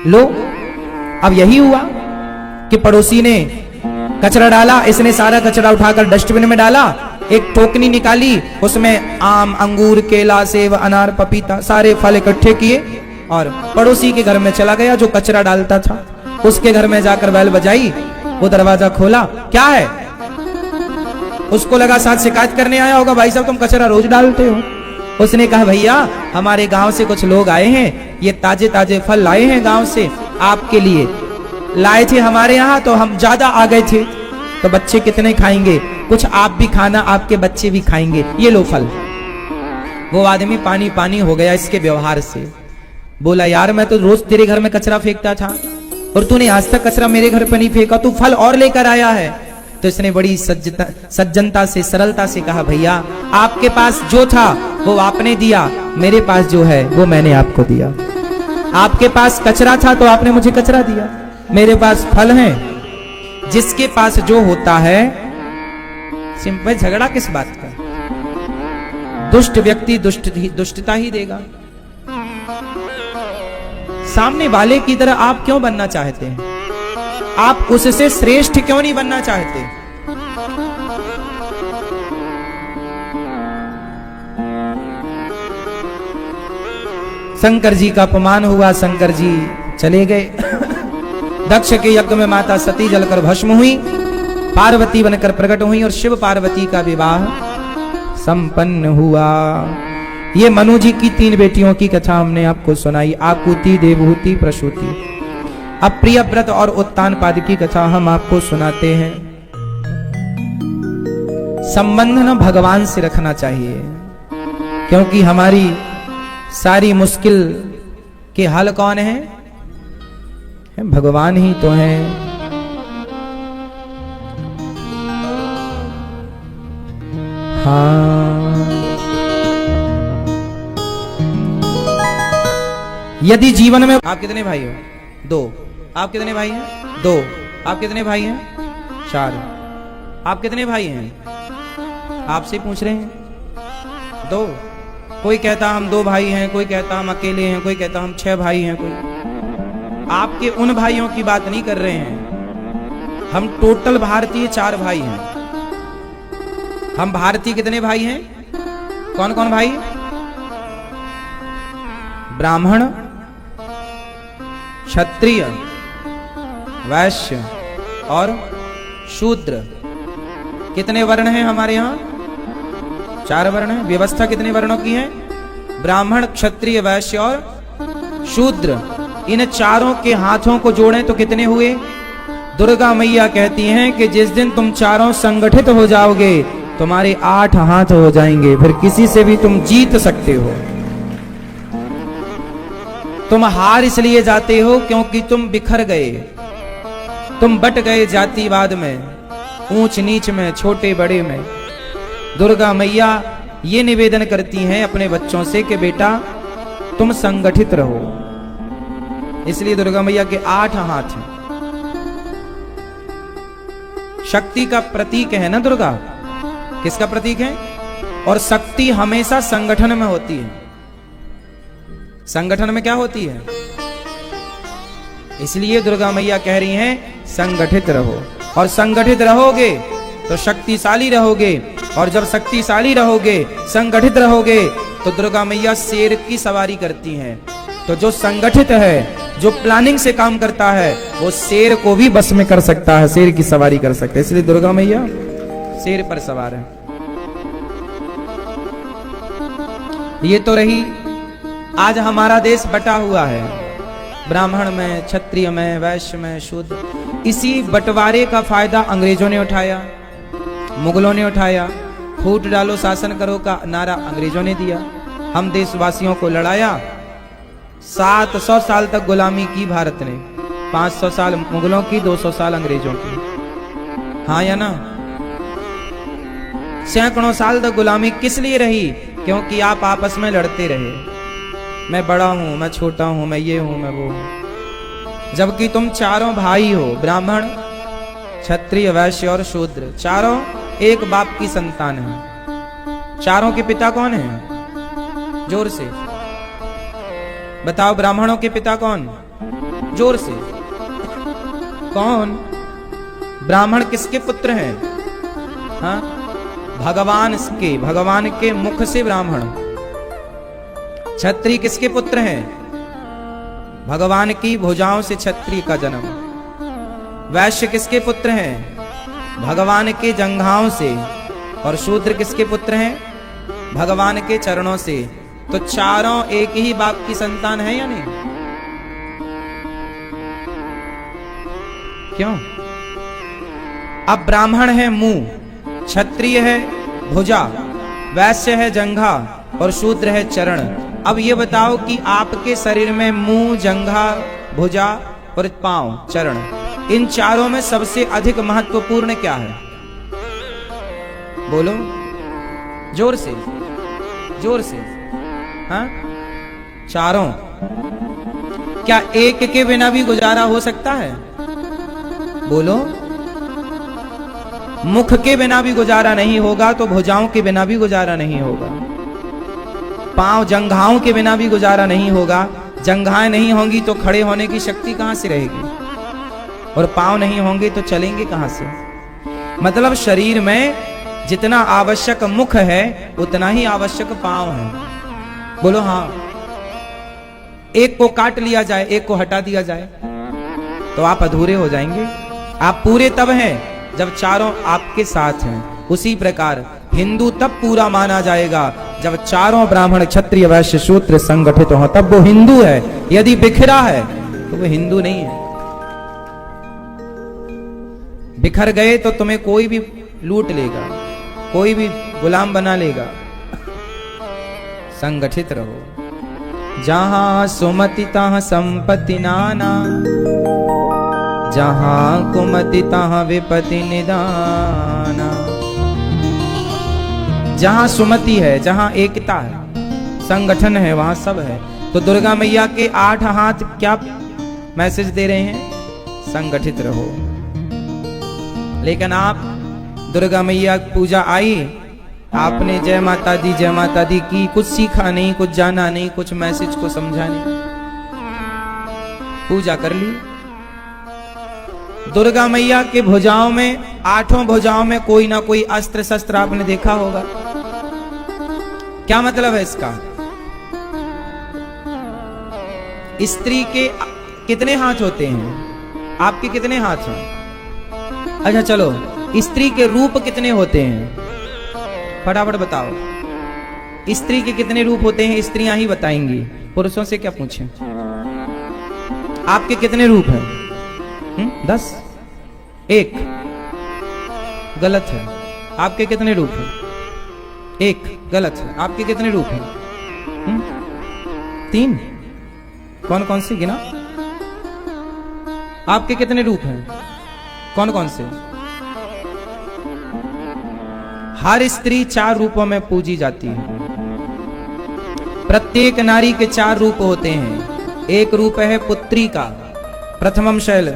लो अब यही हुआ कि पड़ोसी ने कचरा डाला, इसने सारा कचरा उठाकर डस्टबिन में डाला, एक टोकनी निकाली, उसमें आम, अंगूर, केला, सेब, अनार, पपीता सारे फल इकट्ठे किए और पड़ोसी के घर में चला गया जो कचरा डालता था। उसके घर में जाकर बैल बजाई, वो दरवाजा खोला, क्या है, उसको लगा साथ शिकायत करने आया होगा, भाई साहब तुम कचरा रोज डालते हो। उसने कहा भैया हमारे गांव से कुछ लोग आए हैं, ये ताजे ताजे फल लाए हैं गांव से, आपके लिए लाए थे हमारे यहाँ, तो हम ज्यादा आ गए थे, तो बच्चे कितने खाएंगे, कुछ आप भी खाना, आपके बच्चे भी खाएंगे, ये लो फल। वो आदमी पानी पानी हो गया इसके व्यवहार से, बोला यार मैं तो रोज तेरे घर में कचरा फेंकता था और तूने आज तक कचरा मेरे घर पर नहीं फेंका, तू फल और लेकर आया है। तो इसने बड़ी सज्जनता से, सरलता से कहा भैया आपके पास जो था वो आपने दिया, मेरे पास जो है वो मैंने आपको दिया। आपके पास कचरा था तो आपने मुझे कचरा दिया, मेरे पास फल हैं। जिसके पास जो होता है, सिंपल, झगड़ा किस बात का। दुष्ट व्यक्ति दुष्टता ही देगा। सामने वाले की तरह आप क्यों बनना चाहते हैं, आप उससे श्रेष्ठ क्यों नहीं बनना चाहते। शंकर जी का अपमान हुआ, शंकर जी चले गए। दक्ष के यज्ञ में माता सती जलकर भस्म हुई, पार्वती बनकर प्रकट हुई और शिव पार्वती का विवाह संपन्न हुआ। ये मनु जी की 3 बेटियों की कथा हमने आपको सुनाई, आकुति, देवहूति, प्रसूति। अब प्रियव्रत और उत्तानपाद की कथा हम आपको सुनाते हैं। संबंध न भगवान से रखना चाहिए, क्योंकि हमारी सारी मुश्किल के हल कौन है, भगवान ही तो हैं। हाँ। यदि जीवन में आप कितने भाई हो? 2। आप कितने भाई हैं? 2। आप कितने भाई हैं? 4। आप कितने भाई हैं? आपसे पूछ रहे हैं। 2। कोई कहता हम 2 भाई हैं, कोई कहता हम अकेले हैं, कोई कहता हम 6 भाई हैं। कोई आपके उन भाइयों की बात नहीं कर रहे हैं। हम टोटल भारतीय 4 भाई हैं। हम भारतीय कितने भाई हैं? कौन कौन भाई? ब्राह्मण, क्षत्रिय, वैश्य और शूद्र। कितने वर्ण हैं हमारे यहाँ? 4 वर्ण हैं। व्यवस्था कितने वर्णों की है? ब्राह्मण, क्षत्रिय, वैश्य और शूद्र। इन चारों के हाथों को जोड़ें तो कितने हुए? दुर्गा मैया कहती हैं कि जिस दिन तुम चारों संगठित हो जाओगे तुम्हारे 8 हाथ हो जाएंगे, फिर किसी से भी तुम जीत सकते हो। तुम हार इसलिए जाते हो क्योंकि तुम बिखर गए, तुम बट गए जातिवाद में, ऊंच नीच में, छोटे बड़े में। दुर्गा मैया ये निवेदन करती हैं अपने बच्चों से कि बेटा तुम संगठित रहो। इसलिए दुर्गा मैया के 8 हाथ हैं। शक्ति का प्रतीक है ना दुर्गा। किसका प्रतीक है? और शक्ति हमेशा संगठन में होती है। संगठन में क्या होती है? इसलिए दुर्गा मैया कह रही हैं संगठित रहो। और संगठित रहोगे तो शक्तिशाली रहोगे, और जब शक्तिशाली रहोगे, संगठित रहोगे, तो दुर्गा मैया शेर की सवारी करती हैं। तो जो संगठित है, जो प्लानिंग से काम करता है, वो शेर को भी बस में कर सकता है, शेर की सवारी कर सकता है। इसलिए दुर्गा मैया शेर पर सवार है। ये तो रही, आज हमारा देश बटा हुआ है, ब्राह्मण में, क्षत्रिय में, वैश्य में, शूद्र। इसी बंटवारे का फायदा अंग्रेजों ने उठाया, मुगलों ने उठाया। फूट डालो शासन करो का नारा अंग्रेजों ने दिया। हम देशवासियों को लड़ाया। 700 साल तक गुलामी की भारत ने, 500 साल मुगलों की, 200 साल अंग्रेजों की। हाँ या ना? सैकड़ों साल तक गुलामी किस लिए रही? क्योंकि आप आपस में लड़ते रहे। मैं बड़ा हूं, मैं छोटा हूं, मैं ये हूं, मैं वो हूं। जबकि तुम चारों भाई हो, ब्राह्मण, क्षत्रिय, वैश्य और शूद्र। चारों एक बाप की संतान हैं। चारों के पिता कौन हैं? जोर से बताओ। ब्राह्मणों के पिता कौन? जोर से कौन? ब्राह्मण किसके पुत्र हैं? हाँ, भगवान के मुख से ब्राह्मण। क्षत्रिय किसके पुत्र हैं? भगवान की भुजाओं से क्षत्रिय का जन्म। वैश्य किसके पुत्र हैं? भगवान के जंघाओं से। और शूद्र किसके पुत्र हैं? भगवान के चरणों से। तो चारों एक ही बाप की संतान है या नहीं? क्यों? अब ब्राह्मण है मुंह, क्षत्रिय है भुजा, वैश्य है जंघा और शूद्र है चरण। अब ये बताओ कि आपके शरीर में मुंह, जंघा, भुजा और पांव, चरण, इन चारों में सबसे अधिक महत्वपूर्ण क्या है? बोलो जोर से, जोर से। हाँ, चारों। क्या एक के बिना भी गुजारा हो सकता है? बोलो। मुख के बिना भी गुजारा नहीं होगा तो भुजाओं के बिना भी गुजारा नहीं होगा। पांव, जंघाओं के बिना भी गुजारा नहीं होगा। जंघाएं नहीं होंगी तो खड़े होने की शक्ति कहां से रहेगी? और पांव नहीं होंगे तो चलेंगे कहां से? मतलब शरीर में जितना आवश्यक मुख है उतना ही आवश्यक पांव है। बोलो हाँ। एक को काट लिया जाए, एक को हटा दिया जाए तो आप अधूरे हो जाएंगे। आप पूरे तब हैं जब चारों आपके साथ हैं। उसी प्रकार हिंदू तब पूरा माना जाएगा जब चारों ब्राह्मण, क्षत्रिय, वैश्य, शूद्र संगठित हो, तब वो हिंदू है। यदि बिखरा है तो वो हिंदू नहीं है। बिखर गए तो तुम्हें कोई भी लूट लेगा, कोई भी गुलाम बना लेगा। संगठित रहो। जहां सुमति तहां संपत्ति नाना, जहां कुमति तहां विपत्ति निदाना। जहां सुमति है, जहां एकता है, संगठन है, वहां सब है। तो दुर्गा मैया के 8 हाथ क्या मैसेज दे रहे हैं? संगठित रहो। लेकिन आप दुर्गा मैया पूजा आई, आपने जय माता दी की, कुछ सीखा नहीं, कुछ जाना नहीं, कुछ मैसेज को समझा नहीं, पूजा कर ली। दुर्गा मैया के भुजाओं में, 8 भुजाओं में कोई ना कोई अस्त्र शस्त्र आपने देखा होगा। क्या मतलब है इसका? स्त्री के कितने हाथ होते हैं? आपके कितने हाथ हैं? अच्छा चलो, स्त्री के रूप कितने होते हैं? फटाफट बताओ। स्त्री के कितने रूप होते हैं? स्त्रियां ही बताएंगी, पुरुषों से क्या पूछें। आपके कितने रूप हैं? 10? 1 गलत है। आपके कितने रूप हैं? 1 गलत है। आपके कितने रूप हैं? 3? कौन कौन से गिना? आपके कितने रूप हैं? कौन कौन से? हर स्त्री 4 रूपों में पूजी जाती है। प्रत्येक नारी के 4 रूप होते हैं। एक रूप है पुत्री का, प्रथमम शैल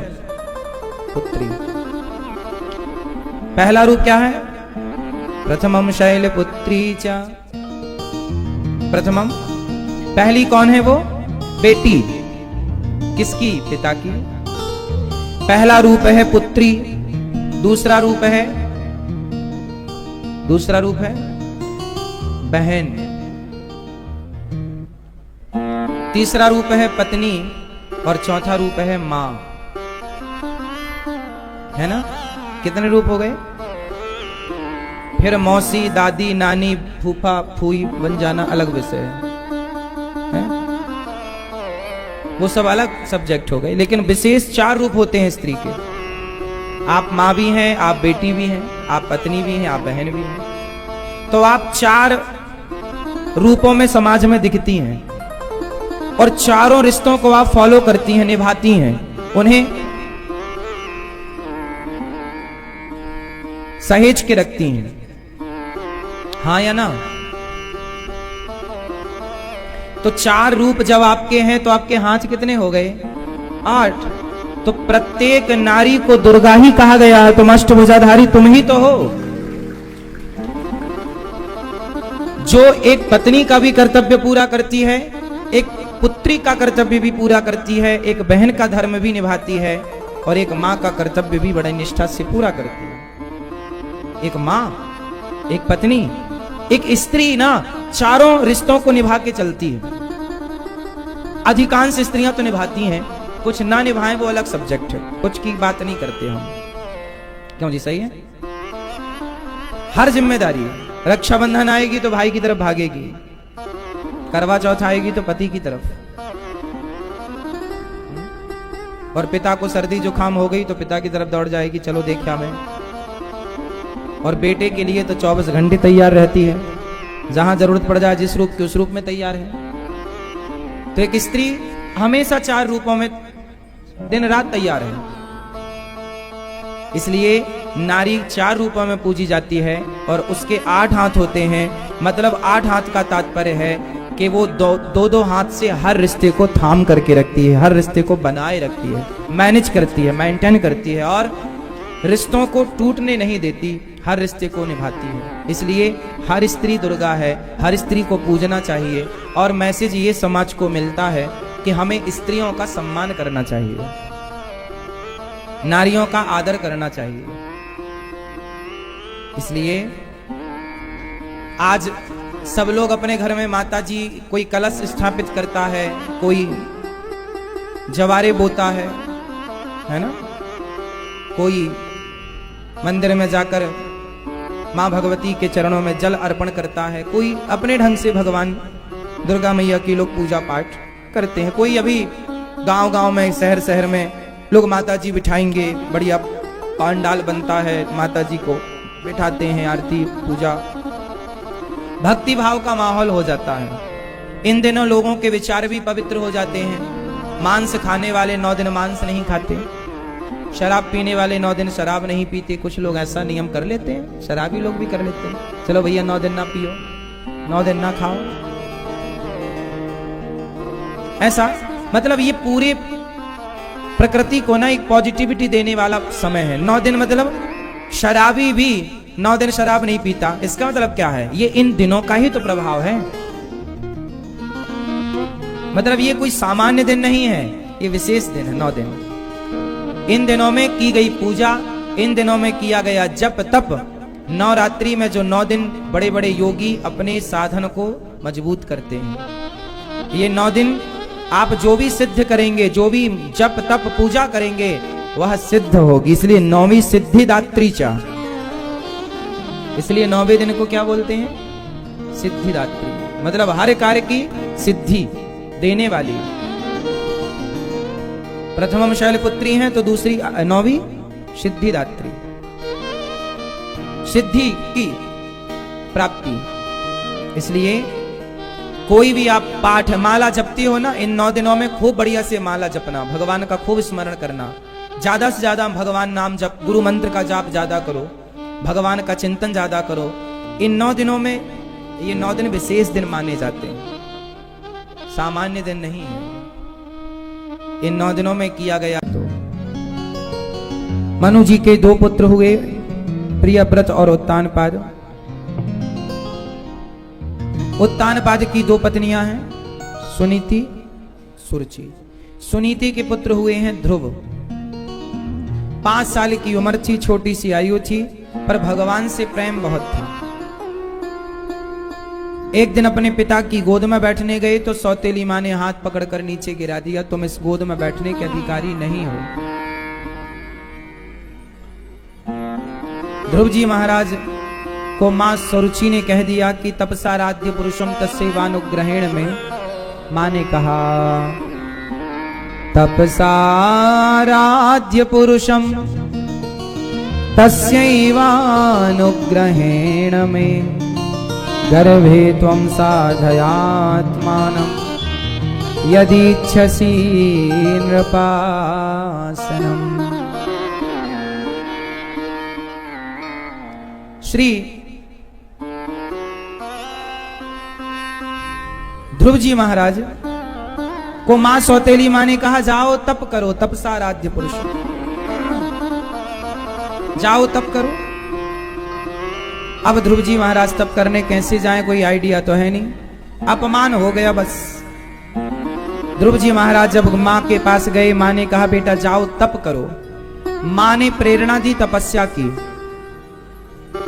पुत्री। पहला रूप क्या है? प्रथमम शैल पुत्री चा। प्रथमम, पहली कौन है वो? बेटी। किसकी? पिता की। पहला रूप है पुत्री। दूसरा रूप है बहन। तीसरा रूप है पत्नी और चौथा रूप है मां। है ना? कितने रूप हो गए? फिर मौसी, दादी, नानी, फूफा, फूई बन जाना अलग विषय है? वो सब अलग सब्जेक्ट हो गए। लेकिन विशेष 4 रूप होते हैं स्त्री के। आप मां भी हैं, आप बेटी भी हैं, आप पत्नी भी हैं, आप बहन भी हैं। तो आप 4 रूपों में समाज में दिखती हैं और चारों रिश्तों को आप फॉलो करती हैं, निभाती हैं, उन्हें सहेज के रखती हैं। हाँ या ना? तो 4 रूप जब आपके हैं तो आपके हाथ कितने हो गए? 8। तो प्रत्येक नारी को दुर्गा ही कहा गया है। तुम अष्टभुजाधारी तुम ही तो हो। जो एक पत्नी का भी कर्तव्य पूरा करती है, एक पुत्री का कर्तव्य भी पूरा करती है, एक बहन का धर्म भी निभाती है और एक मां का कर्तव्य भी बड़ी निष्ठा से पूरा करती है। एक मां, एक पत्नी, एक स्त्री ना, चारों रिश्तों को निभा के चलती है। अधिकांश स्त्रियां तो निभाती हैं, कुछ ना निभाएं वो अलग सब्जेक्ट है, कुछ की बात नहीं करते हम। क्यों जी? सही है। हर जिम्मेदारी, रक्षाबंधन आएगी तो भाई की तरफ भागेगी, करवा चौथ आएगी तो पति की तरफ, और पिता को सर्दी जुकाम हो गई तो पिता की तरफ दौड़ जाएगी, चलो देखा मैं। और बेटे के लिए तो 24 घंटे तैयार रहती है, जहां जरूरत पड़ जाए जिस रूप के उस रूप में तैयार है। तो एक स्त्री हमेशा 4 रूपों में दिन रात तैयार है। इसलिए नारी 4 रूपों में पूजी जाती है और उसके 8 हाथ होते हैं। मतलब 8 हाथ का तात्पर्य है कि वो दो हाथ से हर रिश्ते को थाम करके रखती है, हर रिश्ते को बनाए रखती है, मैनेज करती है, मेंटेन करती है और रिश्तों को टूटने नहीं देती, हर रिश्ते को निभाती है। इसलिए हर स्त्री दुर्गा है, हर स्त्री को पूजना चाहिए। और मैसेज ये समाज को मिलता है कि हमें स्त्रियों का सम्मान करना चाहिए, नारियों का आदर करना चाहिए। इसलिए आज सब लोग अपने घर में माता जी, कोई कलश स्थापित करता है, कोई जवारे बोता है ना, कोई मंदिर में जाकर मां भगवती के चरणों में जल अर्पण करता है, कोई अपने ढंग से भगवान दुर्गा मैया की लोग पूजा पाठ करते हैं। कोई अभी गांव-गांव में, शहर में लोग माता जी बिठाएंगे, बढ़िया पांडाल बनता है, माता जी को बिठाते हैं, आरती पूजा, भक्ति भाव का माहौल हो जाता है। इन दिनों लोगों के विचार भी पवित्र हो जाते हैं। मांस खाने वाले 9 दिन मांस नहीं खाते, शराब पीने वाले 9 दिन शराब नहीं पीते, कुछ लोग ऐसा नियम कर लेते हैं, शराबी लोग भी कर लेते हैं, चलो भैया 9 दिन ना पियो, 9 दिन ना खाओ। ऐसा मतलब ये पूरे प्रकृति को ना एक पॉजिटिविटी देने वाला समय है। 9 दिन मतलब शराबी भी 9 दिन शराब नहीं पीता, इसका मतलब क्या है, ये इन दिनों का ही तो प्रभाव है। मतलब ये कोई सामान्य दिन नहीं है, ये विशेष दिन है 9 दिन। इन दिनों में की गई पूजा, इन दिनों में किया गया जप तप, नवरात्रि में जो 9 दिन बड़े बड़े योगी अपने साधन को मजबूत करते हैं। ये 9 दिन आप जो भी सिद्ध करेंगे, जो भी जप तप पूजा करेंगे वह सिद्ध होगी, इसलिए 9वीं सिद्धिदात्री चा, इसलिए 9वें दिन को क्या बोलते हैं, सिद्धिदात्री, मतलब हर कार्य की सिद्धि देने वाली। प्रथमम शैलपुत्री हैं तो दूसरी 9वीं सिद्धिदात्री, सिद्धि की प्राप्ति। इसलिए कोई भी आप पाठ माला जपती हो ना, इन 9 दिनों में खूब बढ़िया से माला जपना, भगवान का खूब स्मरण करना, ज्यादा से ज्यादा भगवान नाम जप, गुरु मंत्र का जाप ज्यादा करो, भगवान का चिंतन ज्यादा करो। इन 9 दिनों में ये 9 दिन विशेष दिन माने जाते हैं, सामान्य दिन नहीं है। इन 9 दिनों में किया गया तो मनु जी के 2 पुत्र हुए, प्रियव्रत और उत्तानपाद। उत्तानपाद की 2 पत्नियां हैं, सुनीति सुरुचि। सुनीति के पुत्र हुए हैं ध्रुव। 5 साल की उम्र थी, छोटी सी आयु थी, पर भगवान से प्रेम बहुत था। एक दिन अपने पिता की गोद में बैठने गए तो सौतेली मां ने हाथ पकड़कर नीचे गिरा दिया, तुम इस गोद में बैठने के अधिकारी नहीं हो। ध्रुव जी महाराज को मां सुरुचि ने कह दिया कि तपसाराध्य पुरुषम तस्यैवानुग्रहेण में। मां ने कहा तपसाराध्य पुरुषम तस्यैवानुग्रहेण में गर्भे त्वं साधयात्मानं यदीच्छसि नृपासनम्। श्री ध्रुव जी महाराज को मां सौतेली मां ने कहा जाओ तप करो, तपसाराध्य पुरुष, जाओ तप करो। अब ध्रुव जी महाराज तप करने कैसे जाएं, कोई आइडिया तो है नहीं, अपमान हो गया बस। ध्रुव जी महाराज जब मां के पास गए, मां ने कहा बेटा जाओ तप करो। मां ने प्रेरणा दी तपस्या की।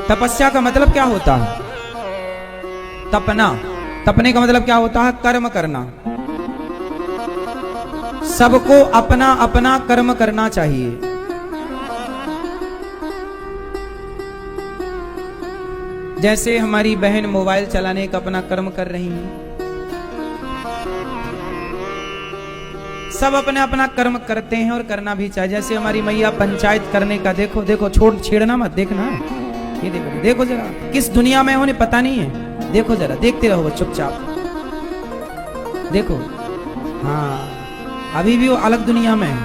तपस्या का मतलब क्या होता है, तपना। तपने का मतलब क्या होता है, कर्म करना। सबको अपना अपना कर्म करना चाहिए। जैसे हमारी बहन मोबाइल चलाने का अपना कर्म कर रही है, सब अपने अपना कर्म करते हैं और करना भी चाहिए। जैसे हमारी मैया पंचायत करने का, देखो देखो, छोड़ छेड़ना मत, देखना है ये, देखो देखो जरा किस दुनिया में उन्हें पता नहीं है, देखो जरा, देखते रहो चुपचाप, देखो। हाँ अभी भी वो अलग दुनिया में है,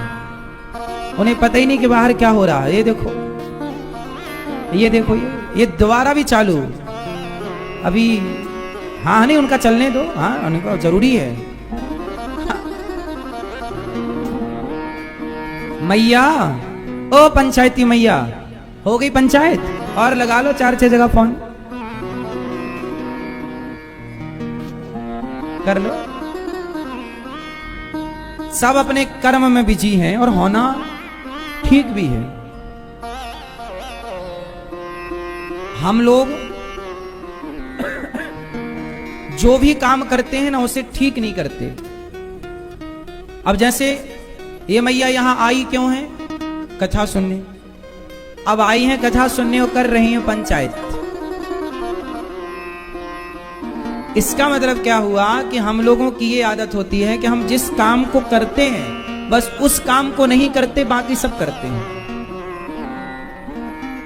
उन्हें पता ही नहीं कि बाहर क्या हो रहा है। ये देखो, ये देखो, ये दोबारा भी चालू अभी। हाँ नहीं, उनका चलने दो, हाँ उनका जरूरी है। मैया, ओ पंचायती मैया, हो गई पंचायत, और लगा लो 4-6 जगह फोन कर लो। सब अपने कर्म में बिजी हैं और होना ठीक भी है। हम लोग जो भी काम करते हैं ना उसे ठीक नहीं करते। अब जैसे ये मैया यहां आई क्यों है, कथा सुनने। अब आई हैं कथा सुनने और कर रही हैं पंचायत। इसका मतलब क्या हुआ कि हम लोगों की ये आदत होती है कि हम जिस काम को करते हैं बस उस काम को नहीं करते, बाकी सब करते हैं।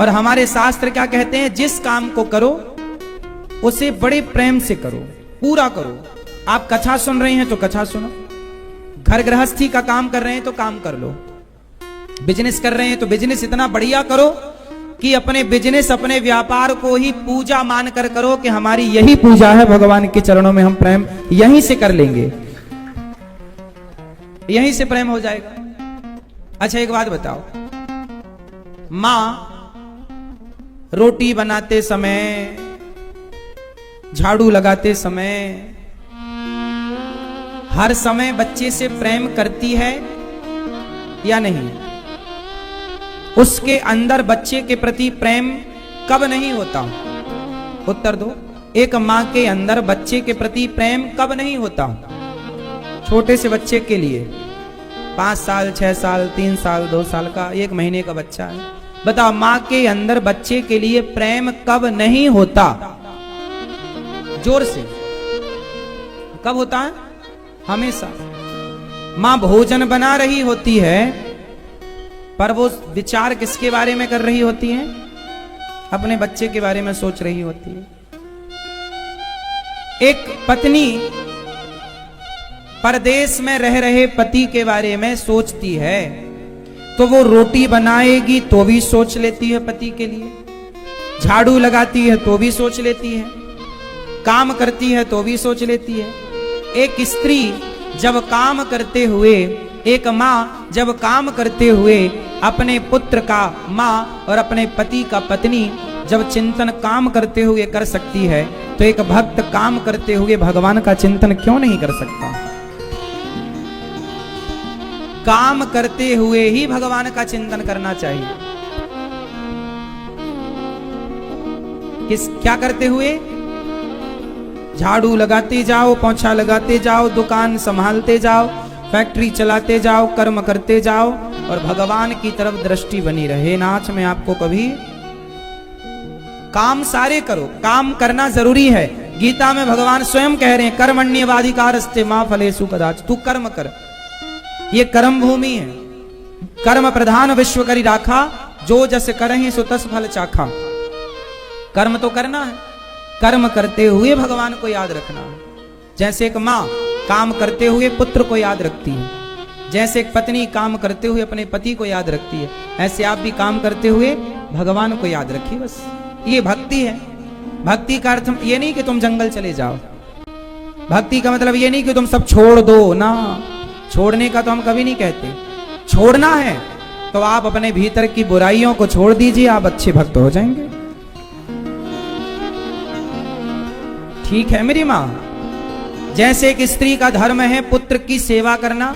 और हमारे शास्त्र क्या कहते हैं, जिस काम को करो उसे बड़े प्रेम से करो, पूरा करो। आप कथा सुन रहे हैं तो कथा सुनो, घर गृहस्थी का काम कर रहे हैं तो काम कर लो, बिजनेस कर रहे हैं तो बिजनेस इतना बढ़िया करो कि अपने बिजनेस अपने व्यापार को ही पूजा मानकर करो कि हमारी यही पूजा है, भगवान के चरणों में हम प्रेम यहीं से कर लेंगे, यहीं से प्रेम हो जाएगा। अच्छा एक बात बताओ, मां रोटी बनाते समय, झाड़ू लगाते समय, हर समय बच्चे से प्रेम करती है या नहीं? उसके अंदर बच्चे के प्रति प्रेम कब नहीं होता? उत्तर दो। एक मां के अंदर बच्चे के प्रति प्रेम कब नहीं होता? छोटे से बच्चे के लिए 5 साल 6 साल 3 साल 2 साल का 1 महीने का बच्चा है, बताओ मां के अंदर बच्चे के लिए प्रेम कब नहीं होता? जोर से, कब होता है? हमेशा। मां भोजन बना रही होती है पर वो विचार किसके बारे में कर रही होती है? अपने बच्चे के बारे में सोच रही होती है। एक पत्नी परदेश में रह रहे पति के बारे में सोचती है तो वो रोटी बनाएगी तो भी सोच लेती है पति के लिए, झाड़ू लगाती है तो भी सोच लेती है, काम करती है तो भी सोच लेती है। एक स्त्री जब काम करते हुए, एक माँ जब काम करते हुए अपने पुत्र का, माँ और अपने पति का पत्नी जब चिंतन काम करते हुए कर सकती है तो एक भक्त काम करते हुए भगवान का चिंतन क्यों नहीं कर सकता? काम करते हुए ही भगवान का चिंतन करना चाहिए। क्या करते हुए? झाड़ू लगाते जाओ, पोंछा लगाते जाओ, दुकान संभालते जाओ, फैक्ट्री चलाते जाओ, कर्म करते जाओ और भगवान की तरफ दृष्टि बनी रहे। नाच में आपको कभी काम सारे करो, काम करना जरूरी है। गीता में भगवान स्वयं कह रहे हैं कर्मण्येवाधिकारस्ते मा फलेषु कदाचित्, तू कर्म कर, ये कर्म भूमि है। कर्म प्रधान विश्व करी राखा, जो जस करहि सो तस फल चाखा। कर्म तो करना है, कर्म करते हुए भगवान को याद रखना है। जैसे एक माँ काम करते हुए पुत्र को याद रखती है, जैसे एक पत्नी काम करते हुए अपने पति को याद रखती है, ऐसे आप भी काम करते हुए भगवान को याद रखिए। बस ये भक्ति है। भक्ति का अर्थ ये नहीं कि तुम जंगल चले जाओ, भक्ति का मतलब ये नहीं कि तुम सब छोड़ दो ना, छोड़ने का तो हम कभी नहीं कहते। छोड़ना है तो आप अपने भीतर की बुराइयों को छोड़ दीजिए, आप अच्छे भक्त हो जाएंगे। ठीक है मेरी मां? जैसे एक स्त्री का धर्म है पुत्र की सेवा करना,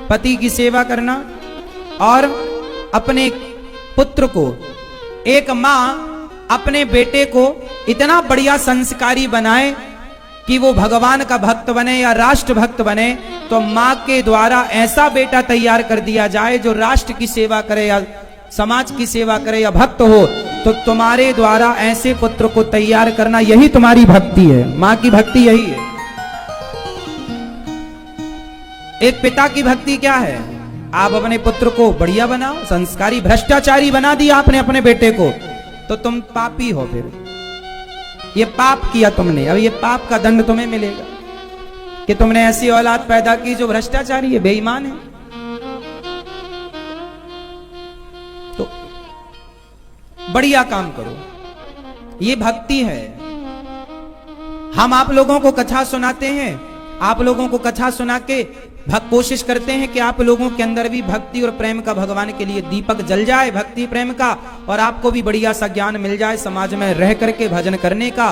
पति की सेवा करना और अपने पुत्र को, एक मां अपने बेटे को इतना बढ़िया संस्कारी बनाए कि वो भगवान का भक्त बने या राष्ट्र भक्त बने, तो मां के द्वारा ऐसा बेटा तैयार कर दिया जाए जो राष्ट्र की सेवा करे या समाज की सेवा करे या भक्त हो, तो तुम्हारे द्वारा ऐसे पुत्र को तैयार करना यही तुम्हारी भक्ति है। मां की भक्ति यही है। एक पिता की भक्ति क्या है? आप अपने पुत्र को बढ़िया बनाओ, संस्कारी। भ्रष्टाचारी बना दिया आपने अपने बेटे को तो तुम पापी हो। फिर ये पाप किया तुमने, अब ये पाप का दंड तुम्हें मिलेगा कि तुमने ऐसी औलाद पैदा की जो भ्रष्टाचारी है, बेईमान है। तो बढ़िया काम करो, ये भक्ति है। हम आप लोगों को कथा सुनाते हैं, आप लोगों को कथा सुना के कोशिश करते हैं कि आप लोगों के अंदर भी भक्ति और प्रेम का, भगवान के लिए दीपक जल जाए भक्ति प्रेम का, और आपको भी बढ़िया सा ज्ञान मिल जाए समाज में रह करके भजन करने का।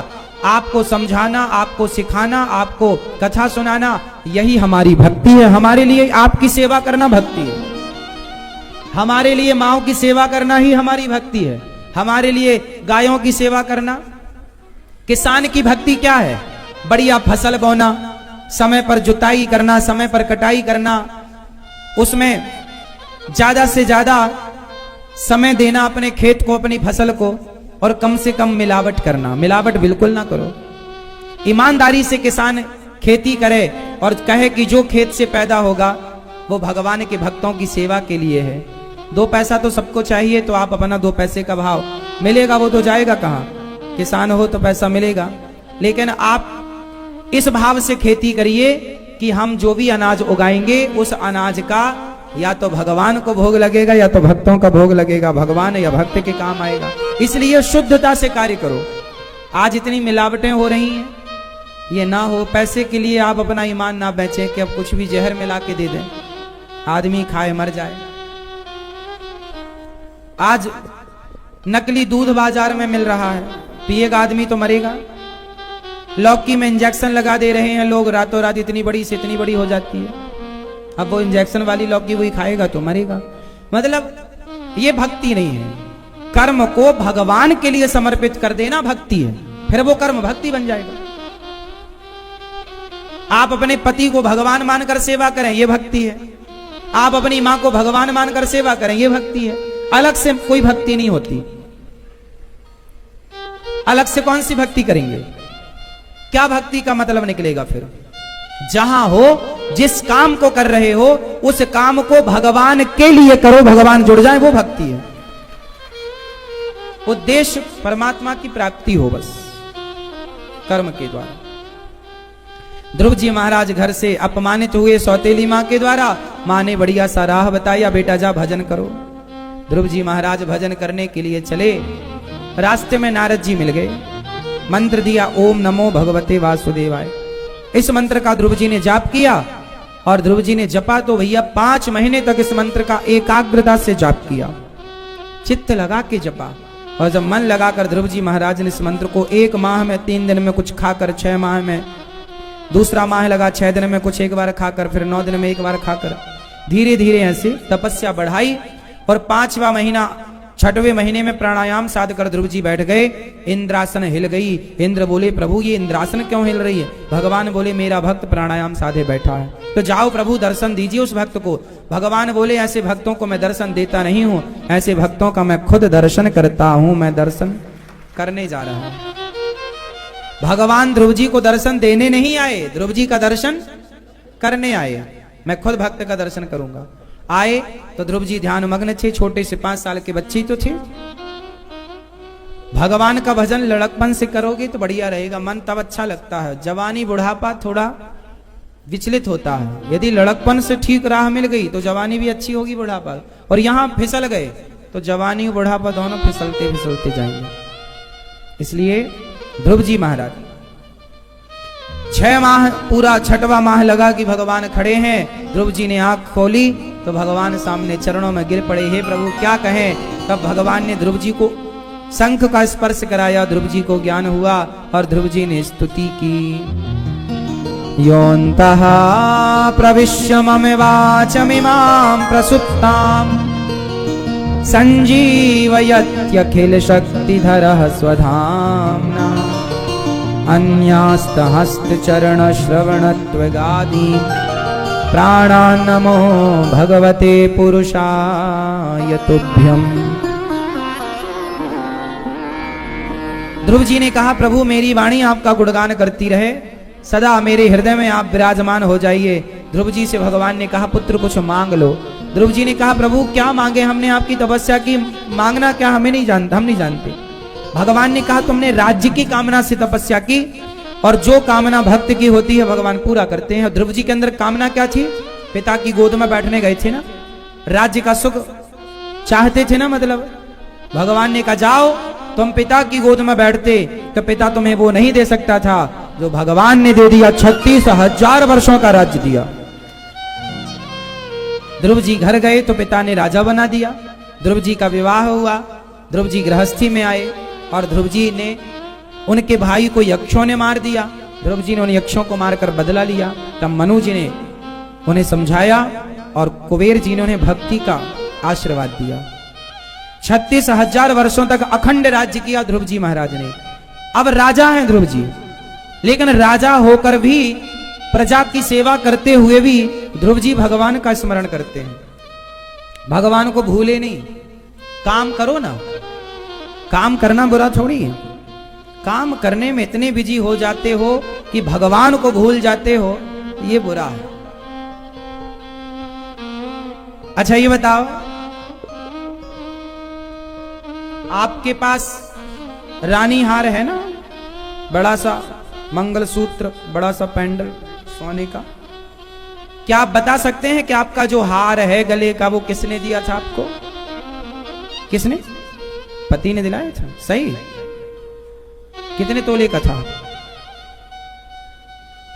आपको समझाना, आपको सिखाना, आपको कथा सुनाना, यही हमारी भक्ति है। हमारे लिए आपकी सेवा करना भक्ति है, हमारे लिए माओ की सेवा करना ही हमारी भक्ति है, हमारे लिए गायों की सेवा करना। किसान की भक्ति क्या है? बढ़िया फसल बोना, समय पर जुताई करना, समय पर कटाई करना, उसमें ज्यादा से ज्यादा समय देना अपने खेत को, अपनी फसल को, और कम से कम मिलावट करना। मिलावट बिल्कुल ना करो। ईमानदारी से किसान खेती करे और कहे कि जो खेत से पैदा होगा वो भगवान के भक्तों की सेवा के लिए है। 2 पैसा तो सबको चाहिए, तो आप अपना 2 पैसे का भाव मिलेगा, वो तो जाएगा कहाँ? किसान हो तो पैसा मिलेगा, लेकिन आप इस भाव से खेती करिए कि हम जो भी अनाज उगाएंगे उस अनाज का या तो भगवान को भोग लगेगा या तो भक्तों का भोग लगेगा, भगवान या भक्त के काम आएगा। इसलिए शुद्धता से कार्य करो। आज इतनी मिलावटें हो रही हैं, ये ना हो। पैसे के लिए आप अपना ईमान ना बेचें कि अब कुछ भी जहर मिला के दे दें, आदमी खाए मर जाए। आज नकली दूध बाजार में मिल रहा है, पिएगा आदमी तो मरेगा। लौकी में इंजेक्शन लगा दे रहे हैं लोग, रातों रात इतनी बड़ी से इतनी बड़ी हो जाती है। अब वो इंजेक्शन वाली लौकी वही खाएगा तो मरेगा। मतलब ये भक्ति नहीं है। कर्म को भगवान के लिए समर्पित कर देना भक्ति है, फिर वो कर्म भक्ति बन जाएगा। आप अपने पति को भगवान मानकर सेवा करें, ये भक्ति है। आप अपनी मां को भगवान मानकर सेवा करें, ये भक्ति है। अलग से कोई भक्ति नहीं होती। अलग से कौन सी भक्ति करेंगे? क्या भक्ति का मतलब निकलेगा फिर? जहां हो, जिस काम को कर रहे हो, उस काम को भगवान के लिए करो, भगवान जुड़ जाए, वो भक्ति है। उद्देश्य परमात्मा की प्राप्ति हो, बस कर्म के द्वारा। ध्रुव जी महाराज घर से अपमानित हुए सौतेली मां के द्वारा। मां ने बढ़िया सा राह बताया, बेटा जा भजन करो। ध्रुव जी महाराज भजन करने के लिए चले। रास्ते में नारद जी मिल गए, मंत्र दिया, ओम नमो भगवते वासुदेवाय। इस मंत्र का ध्रुव जी ने जाप किया, और ध्रुव जी ने जपा तो भैया 5 महीने तक इस मंत्र का एकाग्रता से जाप किया, चित्त लगा के जपा। और जब मन लगाकर ध्रुव जी महाराज ने इस मंत्र को 1 माह में 3 दिन में कुछ खाकर, 6 माह में, दूसरा माह लगा 6 दिन में कुछ 1 बार खाकर, फिर 9 दिन में 1 बार खाकर, धीरे धीरे ऐसे तपस्या बढ़ाई। और 5वां महीना, 6वें महीने में प्राणायाम साध कर ध्रुव जी बैठ गए। इंद्रासन हिल गई। इंद्र बोले, प्रभु ये इंद्रासन क्यों हिल रही है? भगवान बोले, मेरा भक्त प्राणायाम साधे बैठा है, तो जाओ प्रभु दर्शन दीजिए उस भक्त को। भगवान बोले, ऐसे भक्तों को मैं दर्शन देता नहीं हूं, ऐसे भक्तों का मैं खुद दर्शन करता हूं, मैं दर्शन करने जा रहा हूं। भगवान ध्रुव जी को दर्शन देने नहीं आए, ध्रुव जी का दर्शन करने आए। मैं खुद भक्त का दर्शन करूंगा। आए तो ध्रुव जी ध्यान मग्न थे, छोटे से 5 साल के बच्चे तो थे। भगवान का भजन लड़कपन से करोगे तो बढ़िया रहेगा, मन तब अच्छा लगता है। जवानी बुढ़ापा थोड़ा विचलित होता है। यदि लड़कपन से ठीक राह मिल गई तो जवानी भी अच्छी होगी, बुढ़ापा। और यहां फिसल गए तो जवानी और बुढ़ापा दोनों फिसलते फिसलते जाएंगे। इसलिए ध्रुव जी महाराज 6 माह, पूरा 6वां माह लगा कि भगवान खड़े हैं। ध्रुव जी ने आंख खोली तो भगवान सामने चरणों में गिर पड़े, हे प्रभु क्या कहें। तब भगवान ने ध्रुव जी को शंख का स्पर्श कराया, ध्रुव जी को ज्ञान हुआ और ध्रुव जी ने स्तुति की। योऽन्तः प्रविश्य मम वाचमिमां प्रसुप्तां संजीवयत्यखिल शक्तिधरः स्वधाम्ना अन्यास्तहस्तचरणश्रवणत्वगादि प्राणान्नमो भगवते पुरुषाय तुभ्यम्। ध्रुव जी ने कहा, प्रभु मेरी वाणी आपका गुणगान करती रहे, सदा मेरे हृदय में आप विराजमान हो जाइए। ध्रुव जी से भगवान ने कहा, पुत्र कुछ मांग लो। ध्रुव जी ने कहा, प्रभु क्या मांगे? हमने आपकी तपस्या की, मांगना क्या हमें नहीं जानते, हम नहीं जानते। भगवान ने कहा, तुमने राज्य की कामना से तपस्या की, और जो कामना भक्त की होती है भगवान पूरा करते हैं। ध्रुव जी के अंदर कामना क्या थी? पिता की गोद में बैठने गए थे ना, राज्य का सुख चाहते थे ना। मतलब भगवान ने कहा, जाओ तुम पिता की गोद में बैठते तो पिता तुम्हें वो नहीं दे सकता था जो भगवान ने दे दिया। 36,000 वर्षों का राज्य दिया। ध्रुव जी घर गए तो पिता ने राजा बना दिया। ध्रुव जी का विवाह हुआ, ध्रुव जी गृहस्थी में आए, और ध्रुव जी ने, उनके भाई को यक्षों ने मार दिया। ध्रुव जी ने उन यक्षों को मारकर बदला लिया। तब मनु जी ने उन्हें समझाया और कुबेर जी ने उन्हें भक्ति का आशीर्वाद दिया। 36,000 वर्षों तक अखंड राज्य किया ध्रुव जी महाराज ने। अब राजा हैं ध्रुव जी, लेकिन राजा होकर भी, प्रजा की सेवा करते हुए भी ध्रुव जी भगवान का स्मरण करते हैं। भगवान को भूले नहीं। काम करो ना, काम करना बुरा थोड़ी है। काम करने में इतने बिजी हो जाते हो कि भगवान को भूल जाते हो, ये बुरा है। अच्छा ये बताओ, आपके पास रानी हार है ना, बड़ा सा मंगलसूत्र, बड़ा सा पेंडल सोने का, क्या आप बता सकते हैं कि आपका जो हार है गले का वो किसने दिया था आपको? किसने? पति ने दिलाया था। सही। कितने तोले का था?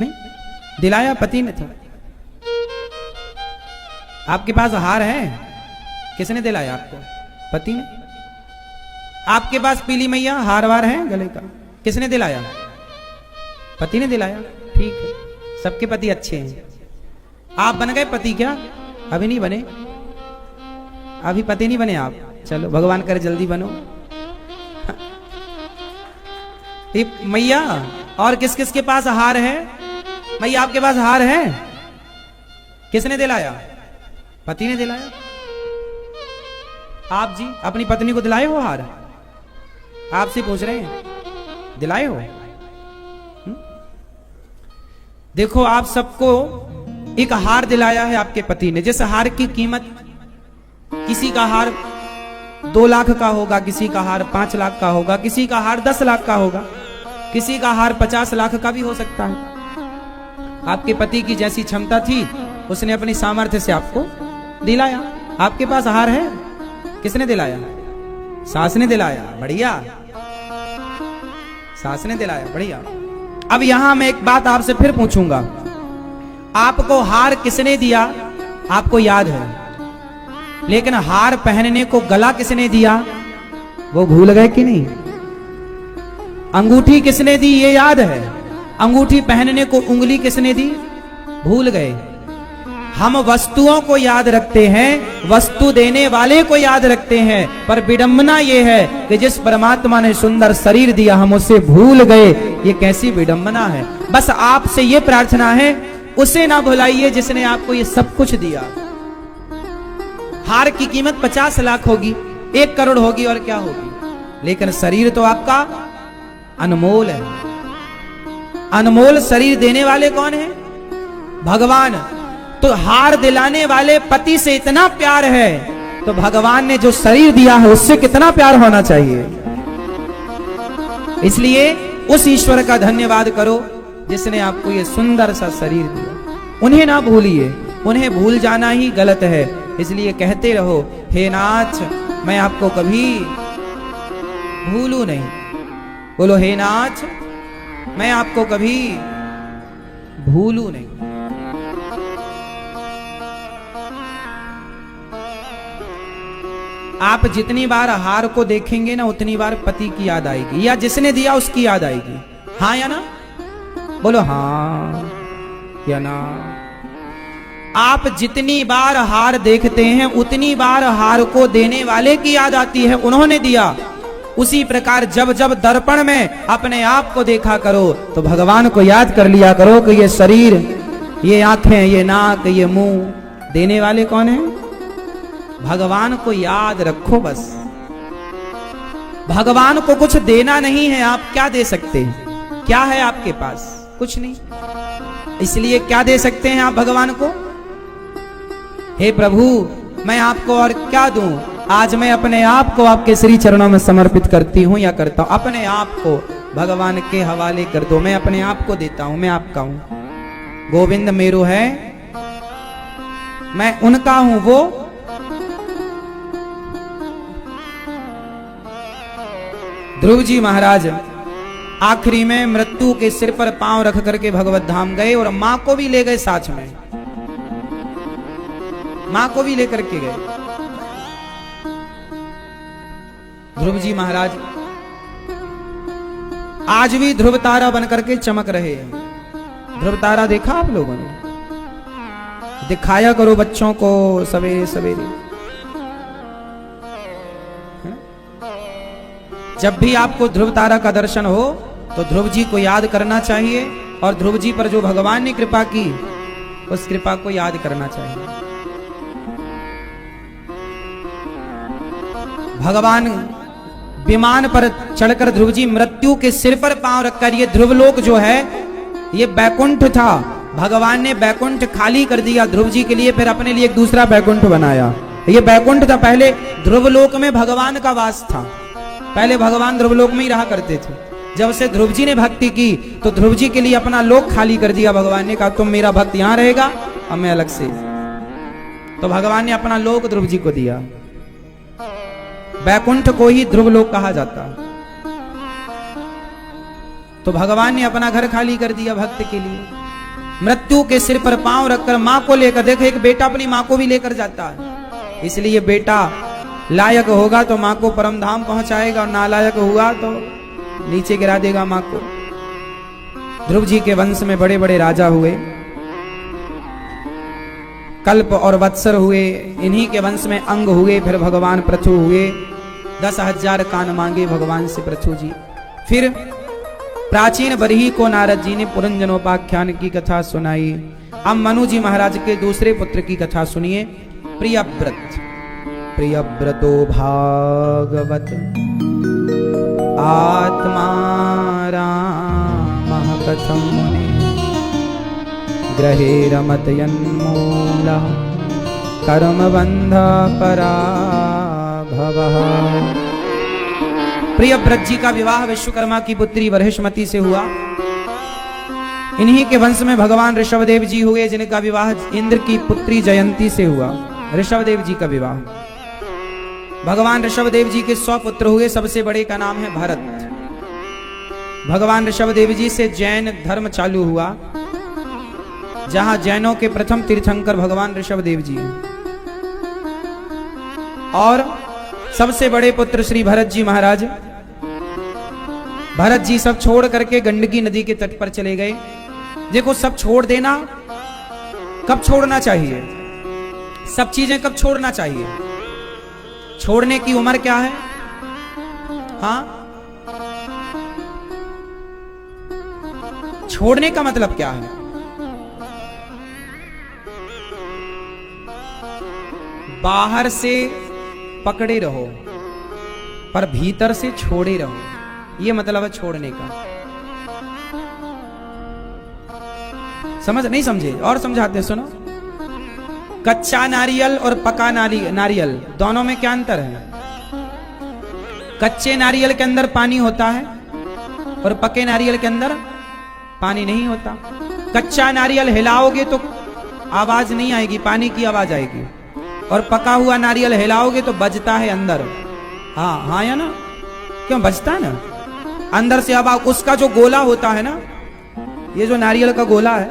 नहीं, दिलाया पति ने था। आपके पास हार है, किसने दिलाया आपको? पति ने। आपके पास पीली मैया हार वार है गले का, किसने दिलाया? पति ने दिलाया। ठीक है, सबके पति अच्छे हैं। आप बन गए पति क्या? अभी नहीं बने, अभी पति नहीं बने आप। चलो भगवान करे जल्दी बनो। मैया और किस किस के पास हार है? मैया आपके पास हार है, किसने दिलाया? पति ने दिलाया। आप जी अपनी पत्नी को दिलाए हो हार? आपसे पूछ रहे हैं, दिलाए हो? देखो आप सबको एक हार दिलाया है आपके पति ने, जिस हार की कीमत, किसी का हार 2 लाख का होगा, किसी का हार 5 लाख का होगा, किसी का हार 10 लाख का होगा, किसी का हार 50 लाख का भी हो सकता है। आपके पति की जैसी क्षमता थी, उसने अपनी सामर्थ्य से आपको दिलाया। आपके पास हार है, किसने दिलाया? सास ने दिलाया। बढ़िया, सास ने दिलाया। बढ़िया। अब यहां मैं एक बात आपसे फिर पूछूंगा, आपको हार किसने दिया आपको याद है, लेकिन हार पहनने को गला किसने दिया वो भूल गए कि नहीं? अंगूठी किसने दी ये याद है, अंगूठी पहनने को उंगली किसने दी भूल गए। हम वस्तुओं को याद रखते हैं, वस्तु देने वाले को याद रखते हैं, पर विडंबना यह है कि जिस परमात्मा ने सुंदर शरीर दिया हम उसे भूल गए। ये कैसी विडंबना है। बस आपसे ये प्रार्थना है, उसे ना भुलाइए जिसने आपको ये सब कुछ दिया। हार की कीमत 50 लाख होगी, 1 करोड़ होगी और क्या होगी, लेकिन शरीर तो आपका अनमोल है। अनमोल शरीर देने वाले कौन है? भगवान। तो हार दिलाने वाले पति से इतना प्यार है, तो भगवान ने जो शरीर दिया है उससे कितना प्यार होना चाहिए। इसलिए उस ईश्वर का धन्यवाद करो जिसने आपको ये सुंदर सा शरीर दिया। उन्हें ना भूलिए, उन्हें भूल जाना ही गलत है। इसलिए कहते रहो, हे नाथ मैं आपको कभी भूलू नहीं। बोलो, हे नाथ मैं आपको कभी भूलू नहीं। आप जितनी बार हार को देखेंगे ना, उतनी बार पति की याद आएगी, या जिसने दिया उसकी याद आएगी। हाँ या ना? बोलो हाँ या ना। आप जितनी बार हार देखते हैं, उतनी बार हार को देने वाले की याद आती है, उन्होंने दिया। उसी प्रकार जब जब दर्पण में अपने आप को देखा करो, तो भगवान को याद कर लिया करो कि ये शरीर, ये आंखें, ये नाक, ये मुंह देने वाले कौन है? भगवान को याद रखो बस। भगवान को कुछ देना नहीं है, आप क्या दे सकते हैं? क्या है आपके पास? कुछ नहीं। इसलिए क्या दे सकते हैं आप भगवान को? हे प्रभु मैं आपको और क्या दूं? आज मैं अपने आप को आपके श्री चरणों में समर्पित करती हूं या करता हूं। अपने आप को भगवान के हवाले कर दो। मैं अपने आप को देता हूं, मैं आपका हूं। गोविंद मेरो है, मैं उनका हूं। वो ध्रुव जी महाराज आखिरी में मृत्यु के सिर पर पांव रख करके भगवत धाम गए, और मां को भी ले गए साथ में, मां को भी लेकर के गए। ध्रुव जी महाराज आज भी ध्रुव तारा बनकर के चमक रहे हैं। ध्रुव तारा देखा आप लोगों ने? दिखाया करो बच्चों को सवेरे सवेरे। जब भी आपको ध्रुव तारा का दर्शन हो तो ध्रुव जी को याद करना चाहिए, और ध्रुव जी पर जो भगवान ने कृपा की उस कृपा को याद करना चाहिए। भगवान विमान पर चढ़कर ध्रुव जी मृत्यु के सिर पर पांव रखकर, ये ध्रुवलोक जो है ये बैकुंठ था, भगवान ने बैकुंठ खाली कर दिया ध्रुव जी के लिए, फिर अपने लिए एक दूसरा बैकुंठ बनाया। ये बैकुंठ था, पहले ध्रुवलोक में भगवान का वास था, पहले भगवान ध्रुवलोक में ही रहा करते थे। जब से ध्रुव जी ने भक्ति की तो ध्रुव जी के लिए अपना लोक खाली कर दिया। भगवान ने कहा तुम मेरा भक्त यहां रहेगा, अब मैं अलग से। तो भगवान ने अपना लोक ध्रुव जी को दिया। वैकुंठ को ही ध्रुव लोक कहा जाता। तो भगवान ने अपना घर खाली कर दिया भक्त के लिए। मृत्यु के सिर पर पांव रखकर मां को लेकर, देखो एक बेटा अपनी मां को भी लेकर जाता है। इसलिए बेटा लायक होगा तो मां को परम धाम पहुंचाएगा, और नालायक हुआ तो नीचे गिरा देगा मां को। ध्रुव जी के वंश में बड़े बड़े राजा हुए, कल्प और वत्सर हुए। इन्हीं के वंश में अंग हुए, फिर भगवान पृथु हुए। 10,000 कान मांगे भगवान से पृथु जी। फिर प्राचीन बरही को नारद जी ने पुरंजनोपाख्यान की कथा सुनाई। अब मनु जी महाराज के दूसरे पुत्र की कथा सुनिए। प्रियव्रत। प्रियव्रतो भागवत आत्मा रामः कथं मुने ग्रहे रमत यन्मूला कर्मबन्ध पराभवः। प्रियव्रत जी का विवाह विश्वकर्मा की पुत्री वरहिष्मति से हुआ। इन्हीं के वंश में भगवान ऋषभदेव जी हुए, जिनका विवाह इंद्र की पुत्री जयंती से हुआ। ऋषभदेव जी का विवाह। भगवान ऋषभदेव जी के 100 पुत्र हुए। सबसे बड़े का नाम है भरत। भगवान ऋषभदेव जी से जैन धर्म चालू हुआ, जहां जैनों के प्रथम तीर्थंकर भगवान ऋषभदेव जी हैं। और सबसे बड़े पुत्र श्री भरत जी महाराज। भरत जी सब छोड़ करके गंडकी नदी के तट पर चले गए। देखो, सब छोड़ देना कब छोड़ना चाहिए, सब चीजें कब छोड़ना चाहिए, छोड़ने की उम्र क्या है? हाँ, छोड़ने का मतलब क्या है? बाहर से पकड़े रहो पर भीतर से छोड़े रहो, ये मतलब है छोड़ने का। समझ नहीं समझे? और समझाते, सुनो। कच्चा नारियल और पका नारियल दोनों में क्या अंतर है? कच्चे नारियल के अंदर पानी होता है और पके नारियल के अंदर पानी नहीं होता। कच्चा नारियल हिलाओगे तो आवाज नहीं आएगी, पानी की आवाज आएगी। और पका हुआ नारियल हिलाओगे तो बजता है अंदर। हाँ हाँ, या ना? क्यों बजता है ना? अंदर से आवाज। उसका जो गोला होता है ना, ये जो नारियल का गोला है,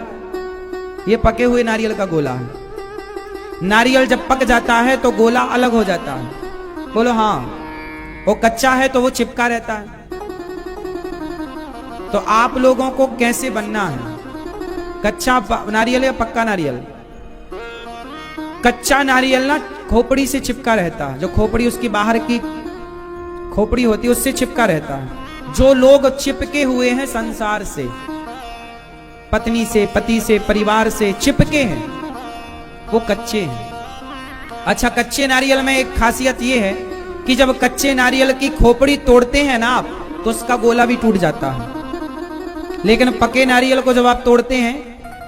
ये पके हुए नारियल का गोला है। नारियल जब पक जाता है तो गोला अलग हो जाता है। बोलो हाँ। वो कच्चा है तो वो चिपका रहता है। तो आप लोगों को कैसे बनना है? कच्चा नारियल या पक्का नारियल? कच्चा नारियल ना खोपड़ी से चिपका रहता है। जो खोपड़ी उसकी बाहर की खोपड़ी होती है उससे चिपका रहता है। जो लोग चिपके हुए हैं संसार से, पत्नी से, पति से, परिवार से चिपके हैं, वो कच्चे हैं। अच्छा, कच्चे नारियल में एक खासियत ये है कि जब कच्चे नारियल की खोपड़ी तोड़ते हैं ना आप, तो उसका गोला भी टूट जाता है। लेकिन पके नारियल को जब आप तोड़ते हैं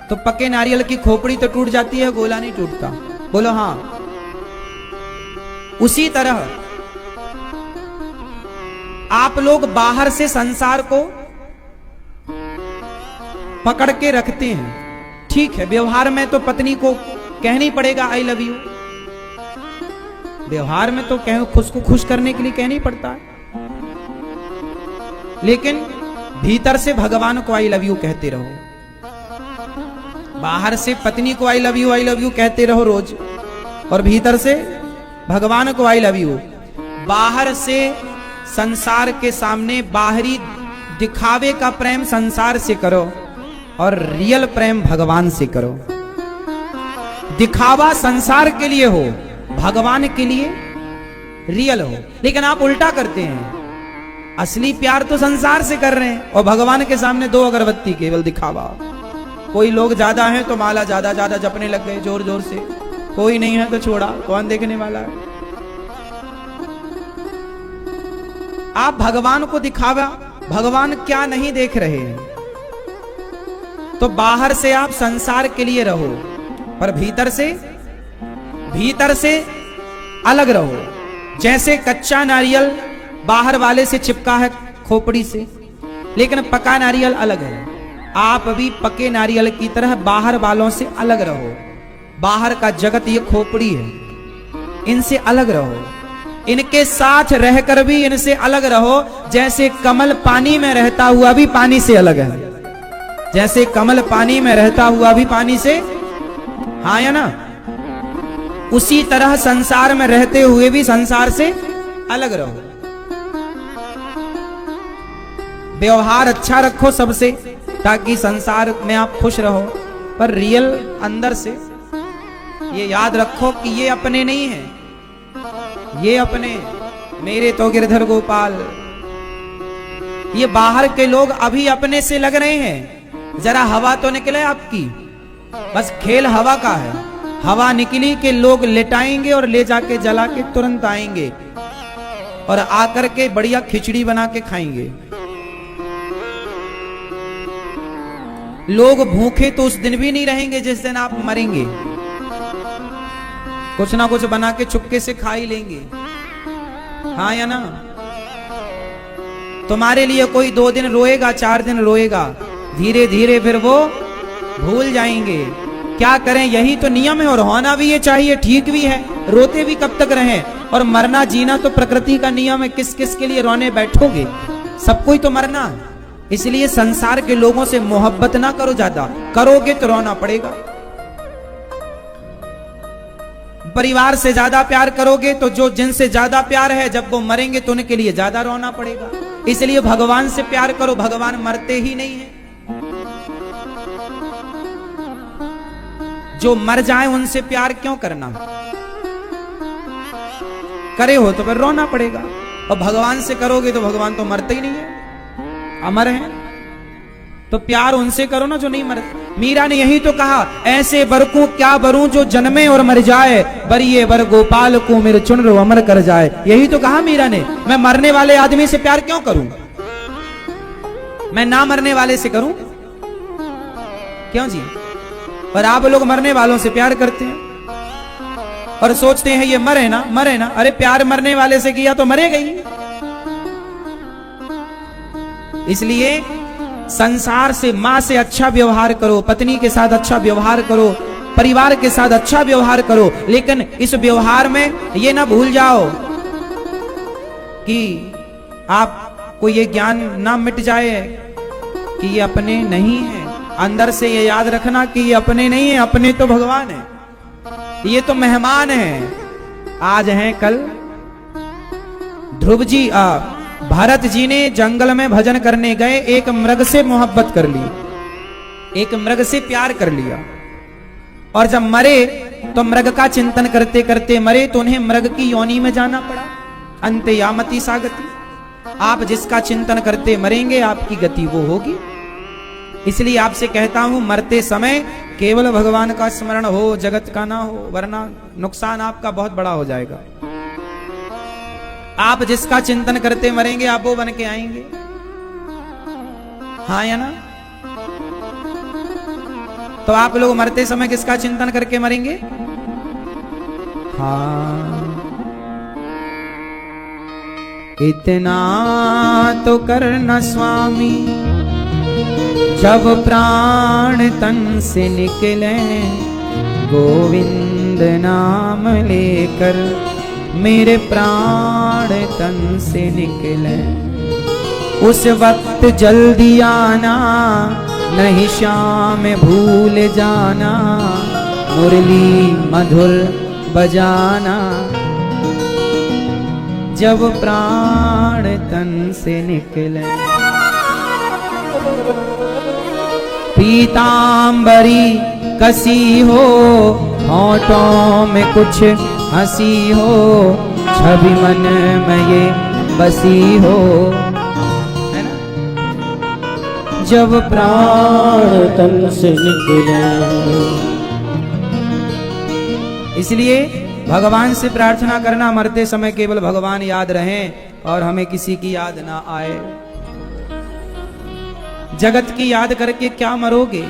तो पके नारियल की खोपड़ी तो टूट जाती है, गोला नहीं टूटता। बोलो हाँ। उसी तरह आप लोग बाहर से संसार को पकड़ के रखते हैं, ठीक है। व्यवहार में तो पत्नी को कहना ही पड़ेगा आई लव यू। व्यवहार में तो उसको खुश करने के लिए कहना ही पड़ता है। लेकिन भीतर से भगवान को आई लव यू कहते रहो। बाहर से पत्नी को आई लव यू कहते रहो रोज, और भीतर से भगवान को आई लव यू। बाहर से संसार के सामने बाहरी दिखावे का प्रेम संसार से करो, और रियल प्रेम भगवान से करो। दिखावा संसार के लिए हो, भगवान के लिए रियल हो। लेकिन आप उल्टा करते हैं, असली प्यार तो संसार से कर रहे हैं और भगवान के सामने 2 अगरबत्ती केवल दिखावा। कोई लोग ज्यादा हैं तो माला ज्यादा ज्यादा जपने लग गए जोर जोर से, कोई नहीं है तो छोड़ा, कौन देखने वाला है। आप भगवान को दिखावा, भगवान क्या नहीं देख रहे हैं। तो बाहर से आप संसार के लिए रहो, पर भीतर से अलग रहो। जैसे कच्चा नारियल बाहर वाले से चिपका है खोपड़ी से, लेकिन पका नारियल अलग है। आप भी पके नारियल की तरह बाहर वालों से अलग रहो, बाहर का जगत ये खोपड़ी है, इनसे अलग रहो। इनके साथ रहकर भी इनसे अलग रहो। जैसे कमल पानी में रहता हुआ भी पानी से अलग है, जैसे कमल पानी में रहता हुआ भी पानी से, हाँ या ना, उसी तरह संसार में रहते हुए भी संसार से अलग रहो। व्यवहार अच्छा रखो सबसे, ताकि संसार में आप खुश रहो, पर रियल अंदर से ये याद रखो कि ये अपने नहीं है, ये अपने, मेरे तो गिरधर गोपाल। ये बाहर के लोग अभी अपने से लग रहे हैं, जरा हवा तो निकले आपकी, बस खेल हवा का है। हवा निकली कि लोग लेटाएंगे और ले जाके जला के तुरंत आएंगे और आकर के बढ़िया खिचड़ी बना के खाएंगे। लोग भूखे तो उस दिन भी नहीं रहेंगे जिस दिन आप मरेंगे, कुछ ना कुछ बना के चुपके से खा ही लेंगे, हाँ या ना। तुम्हारे लिए कोई 2 दिन रोएगा, 4 दिन रोएगा, धीरे धीरे फिर वो भूल जाएंगे। क्या करें, यही तो नियम है, और होना भी ये चाहिए, ठीक भी है। रोते भी कब तक रहें, और मरना जीना तो प्रकृति का नियम है। किस किस के लिए रोने बैठोगे, सबको ही तो मरना है। इसलिए संसार के लोगों से मोहब्बत ना करो, ज्यादा करोगे तो रोना पड़ेगा। परिवार से ज्यादा प्यार करोगे तो जो जिनसे ज्यादा प्यार है, जब वो मरेंगे तो उनके लिए ज्यादा रोना पड़ेगा। इसलिए भगवान से प्यार करो, भगवान मरते ही नहीं है। जो मर जाए उनसे प्यार क्यों करना, करे हो तो फिर रोना पड़ेगा। और भगवान से करोगे तो भगवान तो मरते ही नहीं है, अमर है, तो प्यार उनसे करो ना जो नहीं मरते। मीरा ने यही तो कहा, ऐसे बर को क्या बरूं जो जन्मे और मर जाए, बरिए बर गोपाल को मेरे चुन रो अमर कर जाए। यही तो कहा मीरा ने, मैं मरने वाले आदमी से प्यार क्यों करूं, मैं ना मरने वाले से करूं क्यों जी। और आप लोग मरने वालों से प्यार करते हैं और सोचते हैं ये मरे ना मरे ना। अरे प्यार मरने वाले से किया तो मरेगा ही। इसलिए संसार से, मां से अच्छा व्यवहार करो, पत्नी के साथ अच्छा व्यवहार करो, परिवार के साथ अच्छा व्यवहार करो। लेकिन इस व्यवहार में ये ना भूल जाओ कि आपको ये ज्ञान ना मिट जाए कि ये अपने नहीं है। अंदर से ये याद रखना कि ये अपने नहीं है, अपने तो भगवान है, ये तो मेहमान है। आज हैं कल। ध्रुव जी, भरत जी ने जंगल में भजन करने गए, एक मृग से मोहब्बत कर ली, एक मृग से प्यार कर लिया, और जब मरे तो मृग का चिंतन करते करते मरे, तो उन्हें मृग की योनि में जाना पड़ा। अंत यामति सागति। आप जिसका चिंतन करते मरेंगे, आपकी गति वो होगी। इसलिए आपसे कहता हूं, मरते समय केवल भगवान का स्मरण हो, जगत का ना हो, वरना नुकसान आपका बहुत बड़ा हो जाएगा। आप जिसका चिंतन करते मरेंगे, आप वो बन के आएंगे, हाँ या ना। तो आप लोग मरते समय किसका चिंतन करके मरेंगे, हाँ। इतना तो करना स्वामी, जब प्राण तन से निकले, गोविंद नाम लेकर मेरे प्राण तन से निकले। उस वक्त जल्दी आना, नहीं शाम भूल जाना, मुरली मधुर बजाना, जब प्राण तन से निकले। पीतांबरी कसी हो, होठों में कुछ हंसी हो, छवि मन में ये बसी हो, है ना। जब प्राण तन से निकले। इसलिए भगवान से प्रार्थना करना, मरते समय केवल भगवान याद रहें और हमें किसी की याद ना आए। जगत की याद करके क्या मरोगे।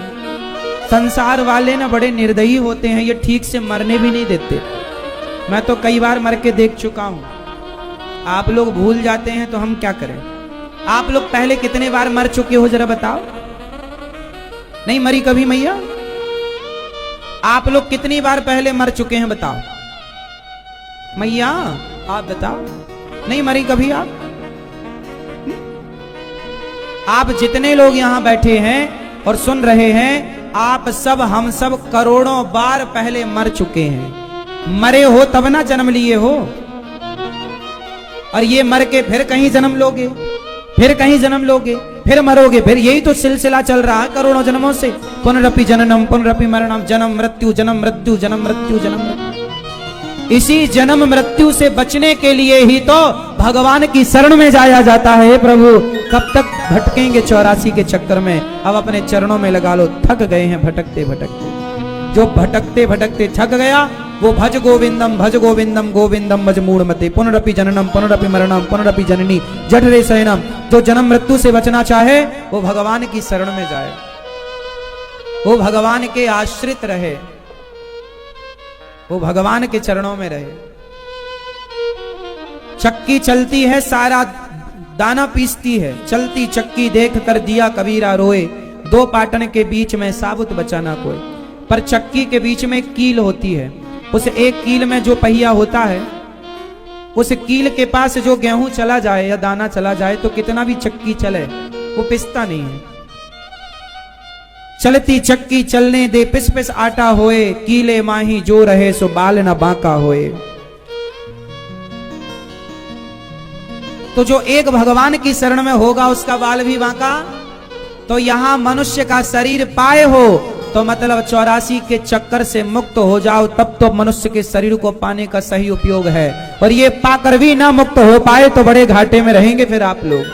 संसार वाले ना बड़े निर्दयी होते हैं, ये ठीक से मरने भी नहीं देते। मैं तो कई बार मर के देख चुका हूं। आप लोग भूल जाते हैं तो हम क्या करें। आप लोग पहले कितने बार मर चुके हो, जरा बताओ। नहीं मरी कभी मैया? आप लोग कितनी बार पहले मर चुके हैं बताओ? मैया आप बताओ, नहीं मरी कभी आप? आप जितने लोग यहां बैठे हैं और सुन रहे हैं, आप सब हम सब करोड़ों बार पहले मर चुके हैं। मरे हो तब ना जन्म लिए हो, और ये मर के फिर कहीं जन्म लोगे, फिर कहीं जन्म लोगे, फिर मरोगे, फिर यही तो सिलसिला चल रहा है करोड़ों जन्मों से। पुनरपि जननम पुनरपि मरणम, जन्म मृत्यु जन्म मृत्यु जन्म मृत्यु जन्म मृत्यु। इसी जन्म मृत्यु से बचने के लिए ही तो भगवान की शरण में जाया जाता है। हे प्रभु, कब तक भटकेंगे 84 के चक्कर में? अब अपने चरणों में लगा लो। थक गए हैं भटकते भटकते। जो भटकते भटकते थक गया वो भज गोविंदम गोविंदम भज मूढ़मते। पुनरपि जननम पुनरपि मरणम पुनरपि जननी जठरे शयनम। जो जन्म मृत्यु से बचना चाहे वो भगवान की शरण में जाए, वो भगवान के आश्रित रहे, वो भगवान के चरणों में रहे। चक्की चलती है, सारा दाना पीसती है, चलती चक्की देख कर दिया कबीरा रोए। दो पाटन के बीच में साबुत बचा ना कोई। पर चक्की के बीच में एक कील होती है, उस एक कील में जो पहिया होता है, उस कील के पास जो गेहूं चला जाए या दाना चला जाए तो कितना भी चक्की चले वो पिसता नहीं है। चलती चक्की चलने दे, पिस पिस आटा होए। कीले माही जो रहे सो बाल न बांका होए। तो जो एक भगवान की शरण में होगा उसका बाल भी बांका। तो यहां मनुष्य का शरीर पाए हो तो मतलब 84 के चक्कर से मुक्त हो जाओ, तब तो मनुष्य के शरीर को पाने का सही उपयोग है। और ये पाकर भी ना मुक्त हो पाए तो बड़े घाटे में रहेंगे फिर आप लोग।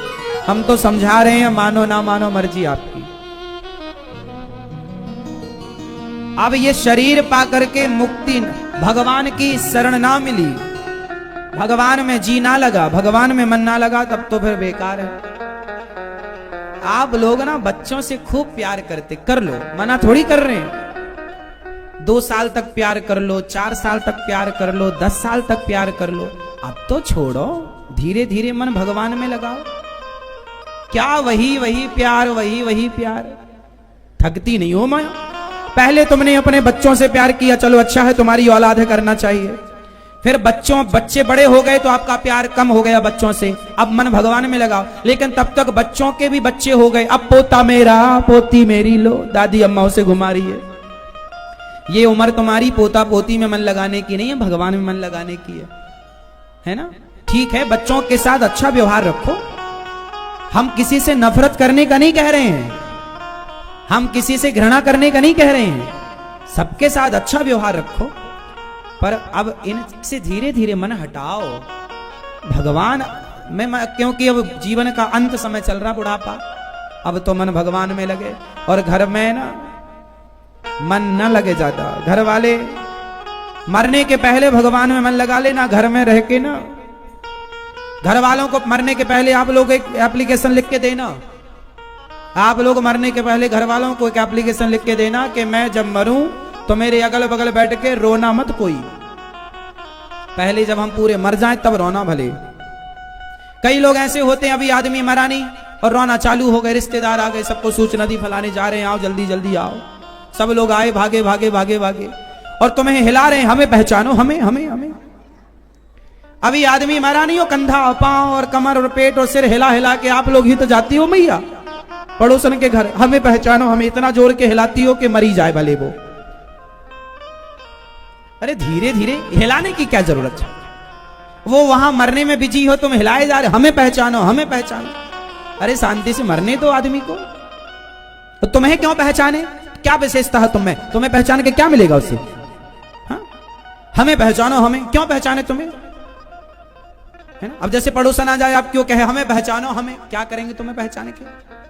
हम तो समझा रहे हैं, मानो ना मानो मर्जी आपकी। अब ये शरीर पाकर के मुक्ति, भगवान की शरण ना मिली, भगवान में जी ना लगा, भगवान में मन ना लगा, तब तो फिर बेकार है। आप लोग ना बच्चों से खूब प्यार करते, कर लो, मना थोड़ी कर रहे हैं। 2 साल तक प्यार कर लो, 4 साल तक प्यार कर लो, 10 साल तक प्यार कर लो। अब तो छोड़ो, धीरे धीरे मन भगवान में लगाओ। क्या वही वही प्यार, वही वही प्यार? थकती नहीं हो माया? पहले तुमने अपने बच्चों से प्यार किया, चलो अच्छा है, तुम्हारी औलाद है, करना चाहिए। फिर बच्चे बड़े हो गए तो आपका प्यार कम हो गया बच्चों से, अब मन भगवान में लगाओ। लेकिन तब तक बच्चों के भी बच्चे हो गए, अब पोता मेरा पोती मेरी लो, दादी अम्मा उसे घुमा रही है। ये उम्र तुम्हारी पोता पोती में मन लगाने की नहीं है, भगवान में मन लगाने की है ना? ठीक है, बच्चों के साथ अच्छा व्यवहार रखो। हम किसी से नफरत करने का नहीं कह रहे हैं, हम किसी से घृणा करने का नहीं कह रहे हैं। सबके साथ अच्छा व्यवहार रखो, पर अब इनसे धीरे धीरे मन हटाओ भगवान में, क्योंकि अब जीवन का अंत समय चल रहा, बुढ़ापा। अब तो मन भगवान में लगे। और घर में ना मन न लगे ज्यादा। घर वाले मरने के पहले भगवान में मन लगा लेना, घर में रह के ना। घर वालों को मरने के पहले आप लोग एक एप्लीकेशन लिख के देना। आप लोग मरने के पहले घर वालों को एक एप्लीकेशन लिख के देना कि मैं जब मरूं तो मेरे अगल बगल बैठ के रोना मत कोई। पहले जब हम पूरे मर जाएं तब रोना भले। कई लोग ऐसे होते हैं, अभी आदमी मरा नहीं और रोना चालू हो गए, रिश्तेदार आ गए, सबको सूचना दी, फलाने जा रहे हैं, आओ जल्दी जल्दी आओ। सब लोग आए, भागे भागे भागे भागे, और तुम्हें हिला रहे हैं, हमें पहचानो, हमें हमें हमें। अभी आदमी मरा नहीं हो, कंधा पांव और कमर और पेट और सिर हिला हिला के आप लोग ही तो जाती हो मैया पड़ोसन के घर, हमें पहचानो, हमें इतना जोर के हिलाती हो कि मरी जाए भले वो। अरे धीरे धीरे हिलाने की क्या जरूरत है? वो वहां मरने में बिजी हो, तुम हिलाए जा रहे, हमें पहचानो, हमें पहचानो। अरे शांति से मरने दो आदमी को। तो तुम्हें क्यों पहचाने? क्या विशेषता है तुम्हें? तुम्हें पहचान के क्या मिलेगा उससे? हाँ? हमें पहचानो, हमें क्यों पहचाने तुम्हें? है ना? अब जैसे पड़ोसन आ जाए, आप क्यों कहे हमें पहचानो, हमें क्या करेंगे तुम्हें पहचाने के?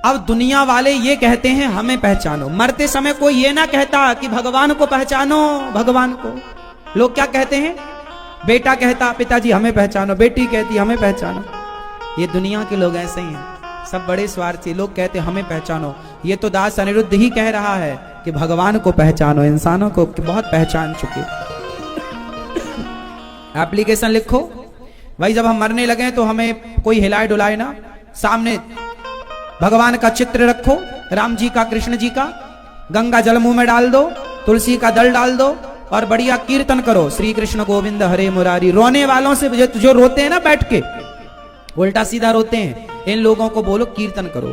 अब दुनिया वाले ये कहते हैं हमें पहचानो। मरते समय कोई ये ना कहता कि भगवान को पहचानो, भगवान को। लोग क्या कहते हैं? बेटा कहता पिताजी हमें पहचानो, बेटी कहती हमें पहचानो। ये दुनिया के लोग ऐसे ही हैं, सब बड़े स्वार्थी। लोग कहते हमें पहचानो। ये तो दास अनिरुद्ध ही कह रहा है कि भगवान को पहचानो, इंसानों को बहुत पहचान चुके। एप्लीकेशन लिखो भाई, जब हम मरने लगे तो हमें कोई हिलाए डुलाए ना, सामने भगवान का चित्र रखो, राम जी का, कृष्ण जी का, गंगा जल मुंह में डाल दो, तुलसी का दल डाल दो और बढ़िया कीर्तन करो, श्री कृष्ण गोविंद हरे मुरारी। रोने वालों से जो रोते हैं ना बैठ के, उल्टा सीधा रोते हैं, इन लोगों को बोलो कीर्तन करो।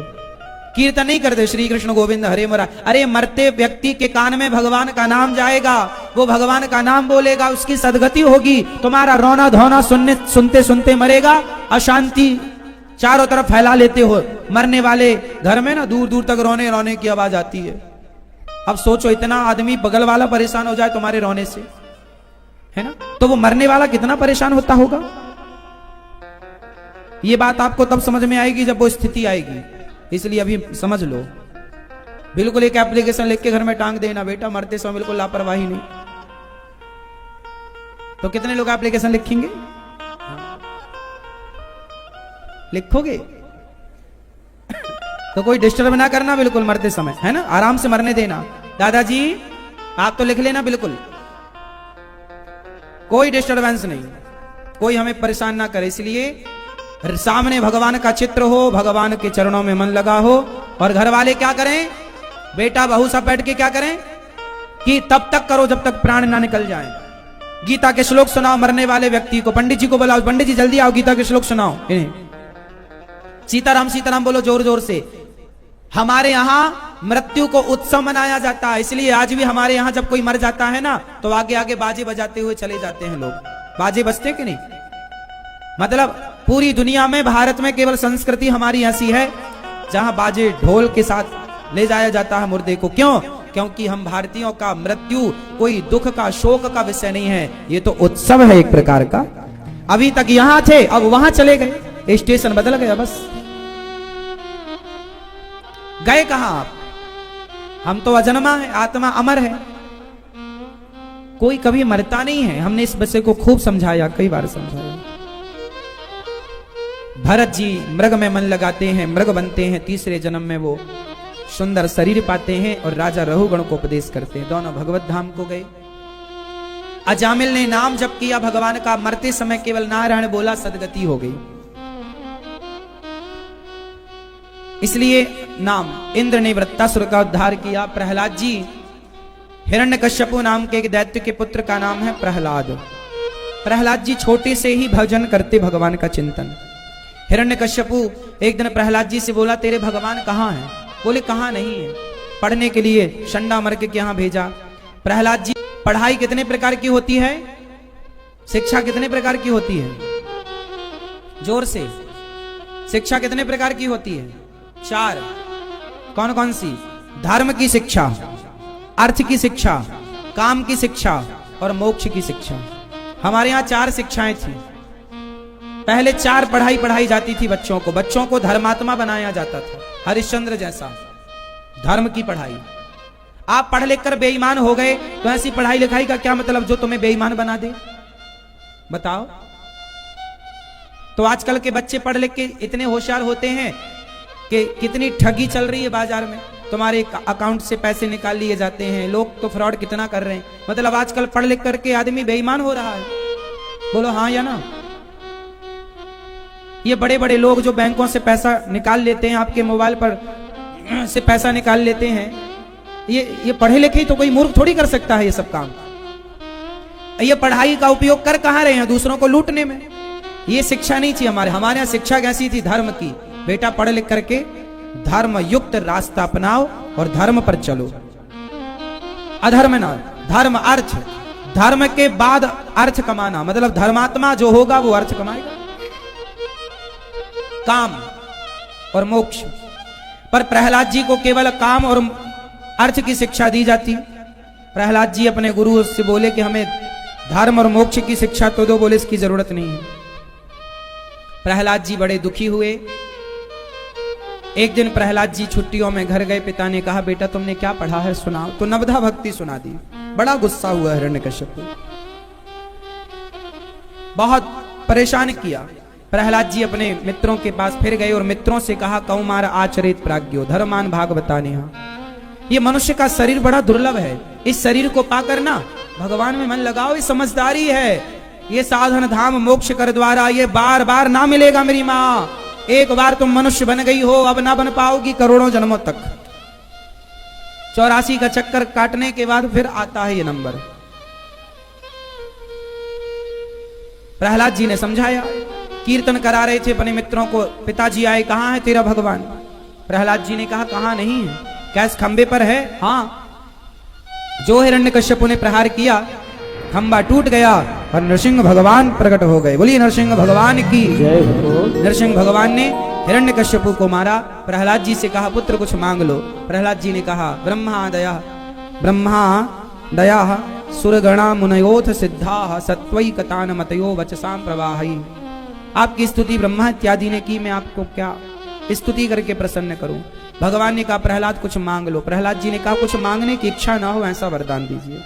कीर्तन नहीं करते, श्री कृष्ण गोविंद हरे मुरारी। अरे मरते व्यक्ति के कान में भगवान का नाम जाएगा, वो भगवान का नाम बोलेगा, उसकी सदगति होगी। तुम्हारा रोना धोना सुनते सुनते मरेगा, अशांति चारों तरफ फैला लेते हो। मरने वाले घर में ना दूर दूर तक रोने रोने की आवाज आती है। अब सोचो इतना आदमी बगल वाला परेशान हो जाए तुम्हारे रोने से, है ना, तो वो मरने वाला कितना परेशान होता होगा। ये बात आपको तब समझ में आएगी जब वो स्थिति आएगी, इसलिए अभी समझ लो। बिल्कुल एक एप्लीकेशन लिख के घर में टांग देना, बेटा मरते समय बिल्कुल लापरवाही नहीं। तो कितने लोग एप्लीकेशन लिखेंगे? लिखोगे? तो कोई डिस्टर्ब ना करना बिल्कुल मरते समय, है ना, आराम से मरने देना। दादाजी आप तो लिख लेना, बिल्कुल कोई डिस्टरबेंस नहीं, कोई हमें परेशान ना करे। इसलिए सामने भगवान का चित्र हो, भगवान के चरणों में मन लगा हो, और घर वाले क्या करें, बेटा बहू सब बैठ के क्या करें कि तब तक करो जब तक प्राण ना निकल जाए। गीता के श्लोक सुनाओ मरने वाले व्यक्ति को, पंडित जी को बुलाओ, पंडित जी जल्दी आओ गीता के श्लोक सुनाओ इन्हें। सीताराम सीताराम बोलो जोर जोर से। हमारे यहां मृत्यु को उत्सव मनाया जाता है, इसलिए आज भी हमारे यहां जब कोई मर जाता है ना तो आगे आगे बाजे बजाते हुए चले जाते हैं लोग। बाजे बजते कि नहीं? मतलब पूरी दुनिया में, भारत में केवल संस्कृति हमारी ऐसी है जहां बाजे ढोल के साथ ले जाया जाता है मुर्दे को। क्यों? क्योंकि हम भारतीयों का मृत्यु कोई दुख का, शोक का विषय नहीं है, ये तो उत्सव है एक प्रकार का। अभी तक यहां थे, अब वहां चले गए, स्टेशन बदल गया बस। गए कहां आप? हम तो अजन्मा है, आत्मा अमर है, कोई कभी मरता नहीं है। हमने इस विषय को खूब समझाया, कई बार समझाया। भरत जी मृग में मन लगाते हैं, मृग बनते हैं, तीसरे जन्म में वो सुंदर शरीर पाते हैं और राजा रहुगण को उपदेश करते हैं। दोनों भगवत धाम को गए। अजामिल ने नाम जप किया भगवान का, मरते समय केवल नारायण बोला, सदगति हो गई। इसलिए नाम। इंद्र ने वृत्तासुर का उद्धार किया। प्रहलाद जी, हिरण्यकश्यपु नाम के एक दैत्य के पुत्र का नाम है प्रहलाद। प्रहलाद जी छोटे से ही भजन करते, भगवान का चिंतन। हिरण्यकश्यपु एक दिन प्रहलाद जी से बोला, तेरे भगवान कहाँ हैं? बोले कहाँ नहीं है, पढ़ने के लिए शंडामर्क के यहाँ भेजा। प्रहलाद जी, पढ़ाई कितने प्रकार की होती है? शिक्षा कितने प्रकार की होती है? जोर से। शिक्षा कितने प्रकार की होती है? 4। कौन कौन सी? धर्म की शिक्षा, अर्थ की शिक्षा, काम की शिक्षा और मोक्ष की शिक्षा। हमारे यहाँ 4 शिक्षाएं थी। पहले 4 पढ़ाई पढ़ाई जाती थी बच्चों को। बच्चों को धर्मात्मा बनाया जाता था, हरिश्चंद्र जैसा। धर्म की पढ़ाई। आप पढ़ लिख कर बेईमान हो गए तो ऐसी पढ़ाई लिखाई का क्या मतलब जो तुम्हें बेईमान बना दे? बताओ। तो आजकल के बच्चे पढ़ लिख के इतने होशियार होते हैं कि कितनी ठगी चल रही है बाजार में। तुम्हारे अकाउंट से पैसे निकाल लिए जाते हैं, लोग तो फ्रॉड कितना कर रहे हैं। मतलब आजकल पढ़ लिख करके आदमी बेईमान हो रहा है। बोलो हाँ या ना? ये बड़े बड़े लोग जो बैंकों से पैसा निकाल लेते हैं, आपके मोबाइल पर से पैसा निकाल लेते हैं, ये पढ़े लिखे तो कोई मूर्ख थोड़ी कर सकता है ये सब काम। ये पढ़ाई का उपयोग कर कहां रहे हैं? दूसरों को लूटने में। ये शिक्षा नहीं थी हमारे यहाँ शिक्षा कैसी थी? धर्म की। बेटा पढ़ लिख करके धर्म युक्त रास्ता अपनाओ और धर्म पर चलो, अधर्म ना। धर्म अर्थ, धर्म के बाद अर्थ कमाना, मतलब धर्मात्मा जो होगा वो अर्थ कमाएगा, काम और मोक्ष। पर प्रहलाद जी को केवल काम और अर्थ की शिक्षा दी जाती। प्रहलाद जी अपने गुरु से बोले कि हमें धर्म और मोक्ष की शिक्षा तो दो। बोले इसकी जरूरत नहीं है। प्रहलाद जी बड़े दुखी हुए। एक दिन प्रहलाद जी छुट्टियों में घर गए। पिता ने कहा, बेटा तुमने क्या पढ़ा है सुनाओ। तो नवधा भक्ति सुना दी। बड़ा गुस्सा हुआ हिरण्यकश्यप, बहुत परेशान किया। प्रहलाद जी अपने मित्रों के पास फिर गए और मित्रों से कहा, कौमार आचरित प्राज्ञो धर्मान भागवताने। ये मनुष्य का शरीर बड़ा दुर्लभ है। इस शरीर को पाकर ना भगवान में मन लगाओ, ये समझदारी है। ये साधन धाम मोक्ष कर द्वारा ये बार बार ना मिलेगा मेरी माँ। एक बार तुम मनुष्य बन गई हो, अब ना बन पाओगी करोड़ों जन्मों तक। 84 का चक्कर काटने के बाद फिर आता है ये नंबर। प्रहलाद जी ने समझाया, कीर्तन करा रहे थे अपने मित्रों को, पिताजी आए, कहां है तेरा भगवान? प्रहलाद जी ने कहा कहां नहीं है, क्या इस खंबे पर है? हाँ। जो हिरण्यकश्यप ने प्रहार किया, खंबा टूट गया और नरसिंह भगवान प्रकट हो गए। बोलिए नरसिंह भगवान की जय हो। नरसिंह भगवान ने हिरण्यकश्यप को मारा। प्रहलाद जी से कहा पुत्र कुछ मांग लो। प्रहलाद जी ने कहा ब्रह्मा दया सुरगणा मुनयोथ सिद्धा सत्वैकतान मतयो वचसाम प्रवाही। आपकी स्तुति ब्रह्मा इत्यादि ने की, मैं आपको क्या स्तुति करके प्रसन्न करूं? भगवान ने कहा प्रहलाद कुछ मांग लो। प्रहलाद जी ने कहा कुछ मांगने की इच्छा ना हो ऐसा वरदान दीजिए।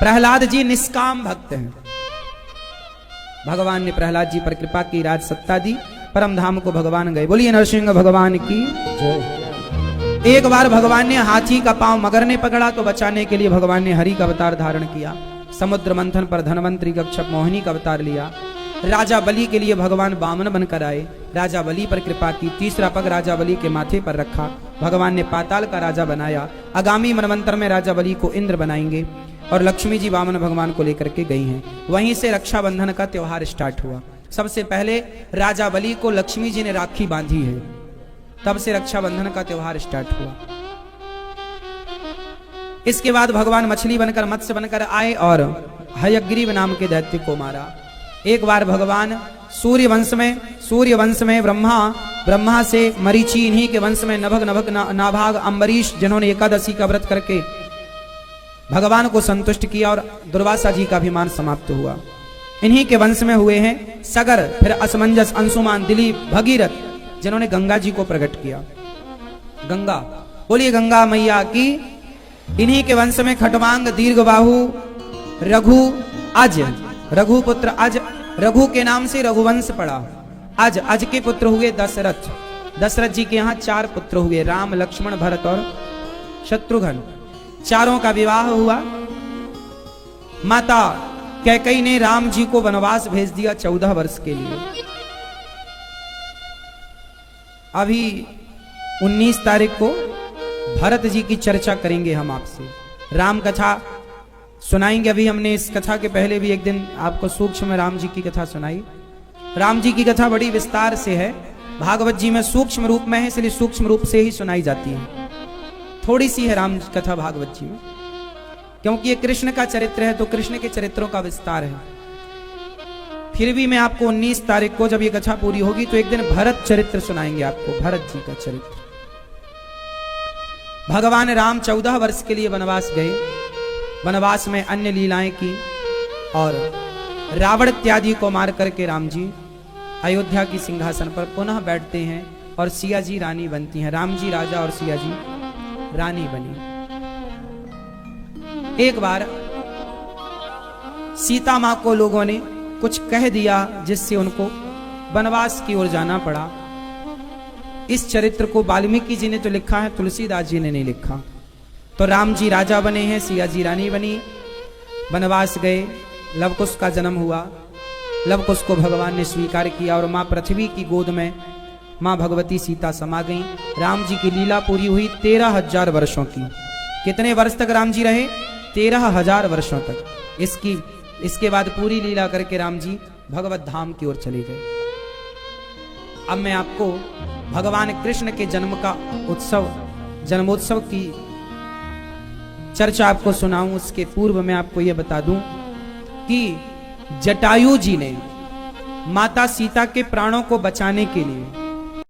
प्रहलाद जी निष्काम भक्त हैं। भगवान ने प्रहलाद जी पर कृपा की, राज सत्ता दी, परम धाम को भगवान गए। बोलिए नरसिंह भगवान की जय। एक बार भगवान ने हाथी का पांव मगर ने पकड़ा तो बचाने के लिए भगवान ने हरि का अवतार धारण किया। समुद्र मंथन पर धनवंतरी कक्षप मोहिनी का अवतार लिया। राजा बलि के लिए भगवान वामन बनकर आए, राजा बलि पर कृपा की, तीसरा पग राजा बलि के माथे पर रखा। भगवान ने पाताल का राजा बनाया। आगामी मनवंतर में राजा बलि को इंद्र बनाएंगे और लक्ष्मी जी वामन भगवान को लेकर के गई हैं। वहीं से रक्षाबंधन का त्योहार स्टार्ट हुआ। सबसे पहले राजा बलि को लक्ष्मी जी ने राखी बांधी है, तब से रक्षाबंधन का त्योहार स्टार्ट हुआ। इसके बाद भगवान मछली बनकर, मत्स्य बनकर आए और हयग्रीव नाम के दैत्य को मारा। एक बार भगवान सूर्य वंश में ब्रह्मा से मरीचि, इन्हीं के वंश में नभग नाभाग अम्बरीश, जिन्होंने एकादशी का व्रत करके भगवान को संतुष्ट किया और दुर्वासा जी का अभिमान समाप्त हुआ। इन्हीं के वंश में हुए हैं सगर, फिर असमंजस, अंशुमान, दिलीप, भगीरथ, जिन्होंने गंगा जी को प्रकट किया। गंगा, बोलिए गंगा मैया की। इन्हीं के वंश में खटवांग, दीर्घबाहु, रघु, अज, रघुपुत्र अज, रघु के नाम से रघुवंश पड़ा। अज के पुत्र हुए दशरथ। दशरथ जी के यहाँ 4 पुत्र हुए, राम, लक्ष्मण, भरत और शत्रुघ्न। चारों का विवाह हुआ। माता कैकेयी ने राम जी को वनवास भेज दिया 14 वर्ष के लिए। अभी 19 तारीख को भरत जी की चर्चा करेंगे हम आपसे। राम कथा सुनाएंगे। अभी हमने इस कथा के पहले भी एक दिन आपको सूक्ष्म में राम जी की कथा सुनाई। राम जी की कथा बड़ी विस्तार से है। भागवत जी में सूक्ष्म रूप में है, इसलिए सूक्ष्म रूप से ही सुनाई जाती है। थोड़ी सी है राम कथा भागवत जी में, क्योंकि ये कृष्ण का चरित्र है तो कृष्ण के चरित्रों का विस्तार है। फिर भी मैं आपको 19 तारीख को जब ये कथा पूरी होगी तो एक दिन भरत चरित्र सुनाएंगे आपको, भरत जी का चरित्र। भगवान राम 14 वर्ष के लिए वनवास गए। वनवास में अन्य लीलाएं की और रावण इत्यादि को मार करके राम जी अयोध्या की सिंहासन पर पुनः बैठते हैं और सिया जी रानी बनती हैं। राम जी राजा और सिया जी रानी बनी। एक बार सीता मां को लोगों ने कुछ कह दिया जिससे उनको वनवास की ओर जाना पड़ा। इस चरित्र को वाल्मीकि जी ने तो लिखा है, तुलसीदास जी ने नहीं लिखा। तो राम जी राजा बने हैं, सिया जी रानी बनी, वनवास गए। लवकुश का जन्म हुआ। लवकुश को भगवान ने स्वीकार किया और मां पृथ्वी की गोद में मां भगवती सीता समा गई। राम जी की लीला पूरी हुई 13,000 वर्षों की। कितने वर्ष तक राम जी रहे? 13,000 वर्षों तक। इसके बाद पूरी लीला करके राम जी भगवत धाम की ओर चले गए। अब मैं आपको भगवान कृष्ण के जन्म का उत्सव, जन्मोत्सव की चर्चा आपको सुनाऊं। उसके पूर्व मैं आपको यह बता दूं कि जटायु जी ने माता सीता के प्राणों को बचाने के लिए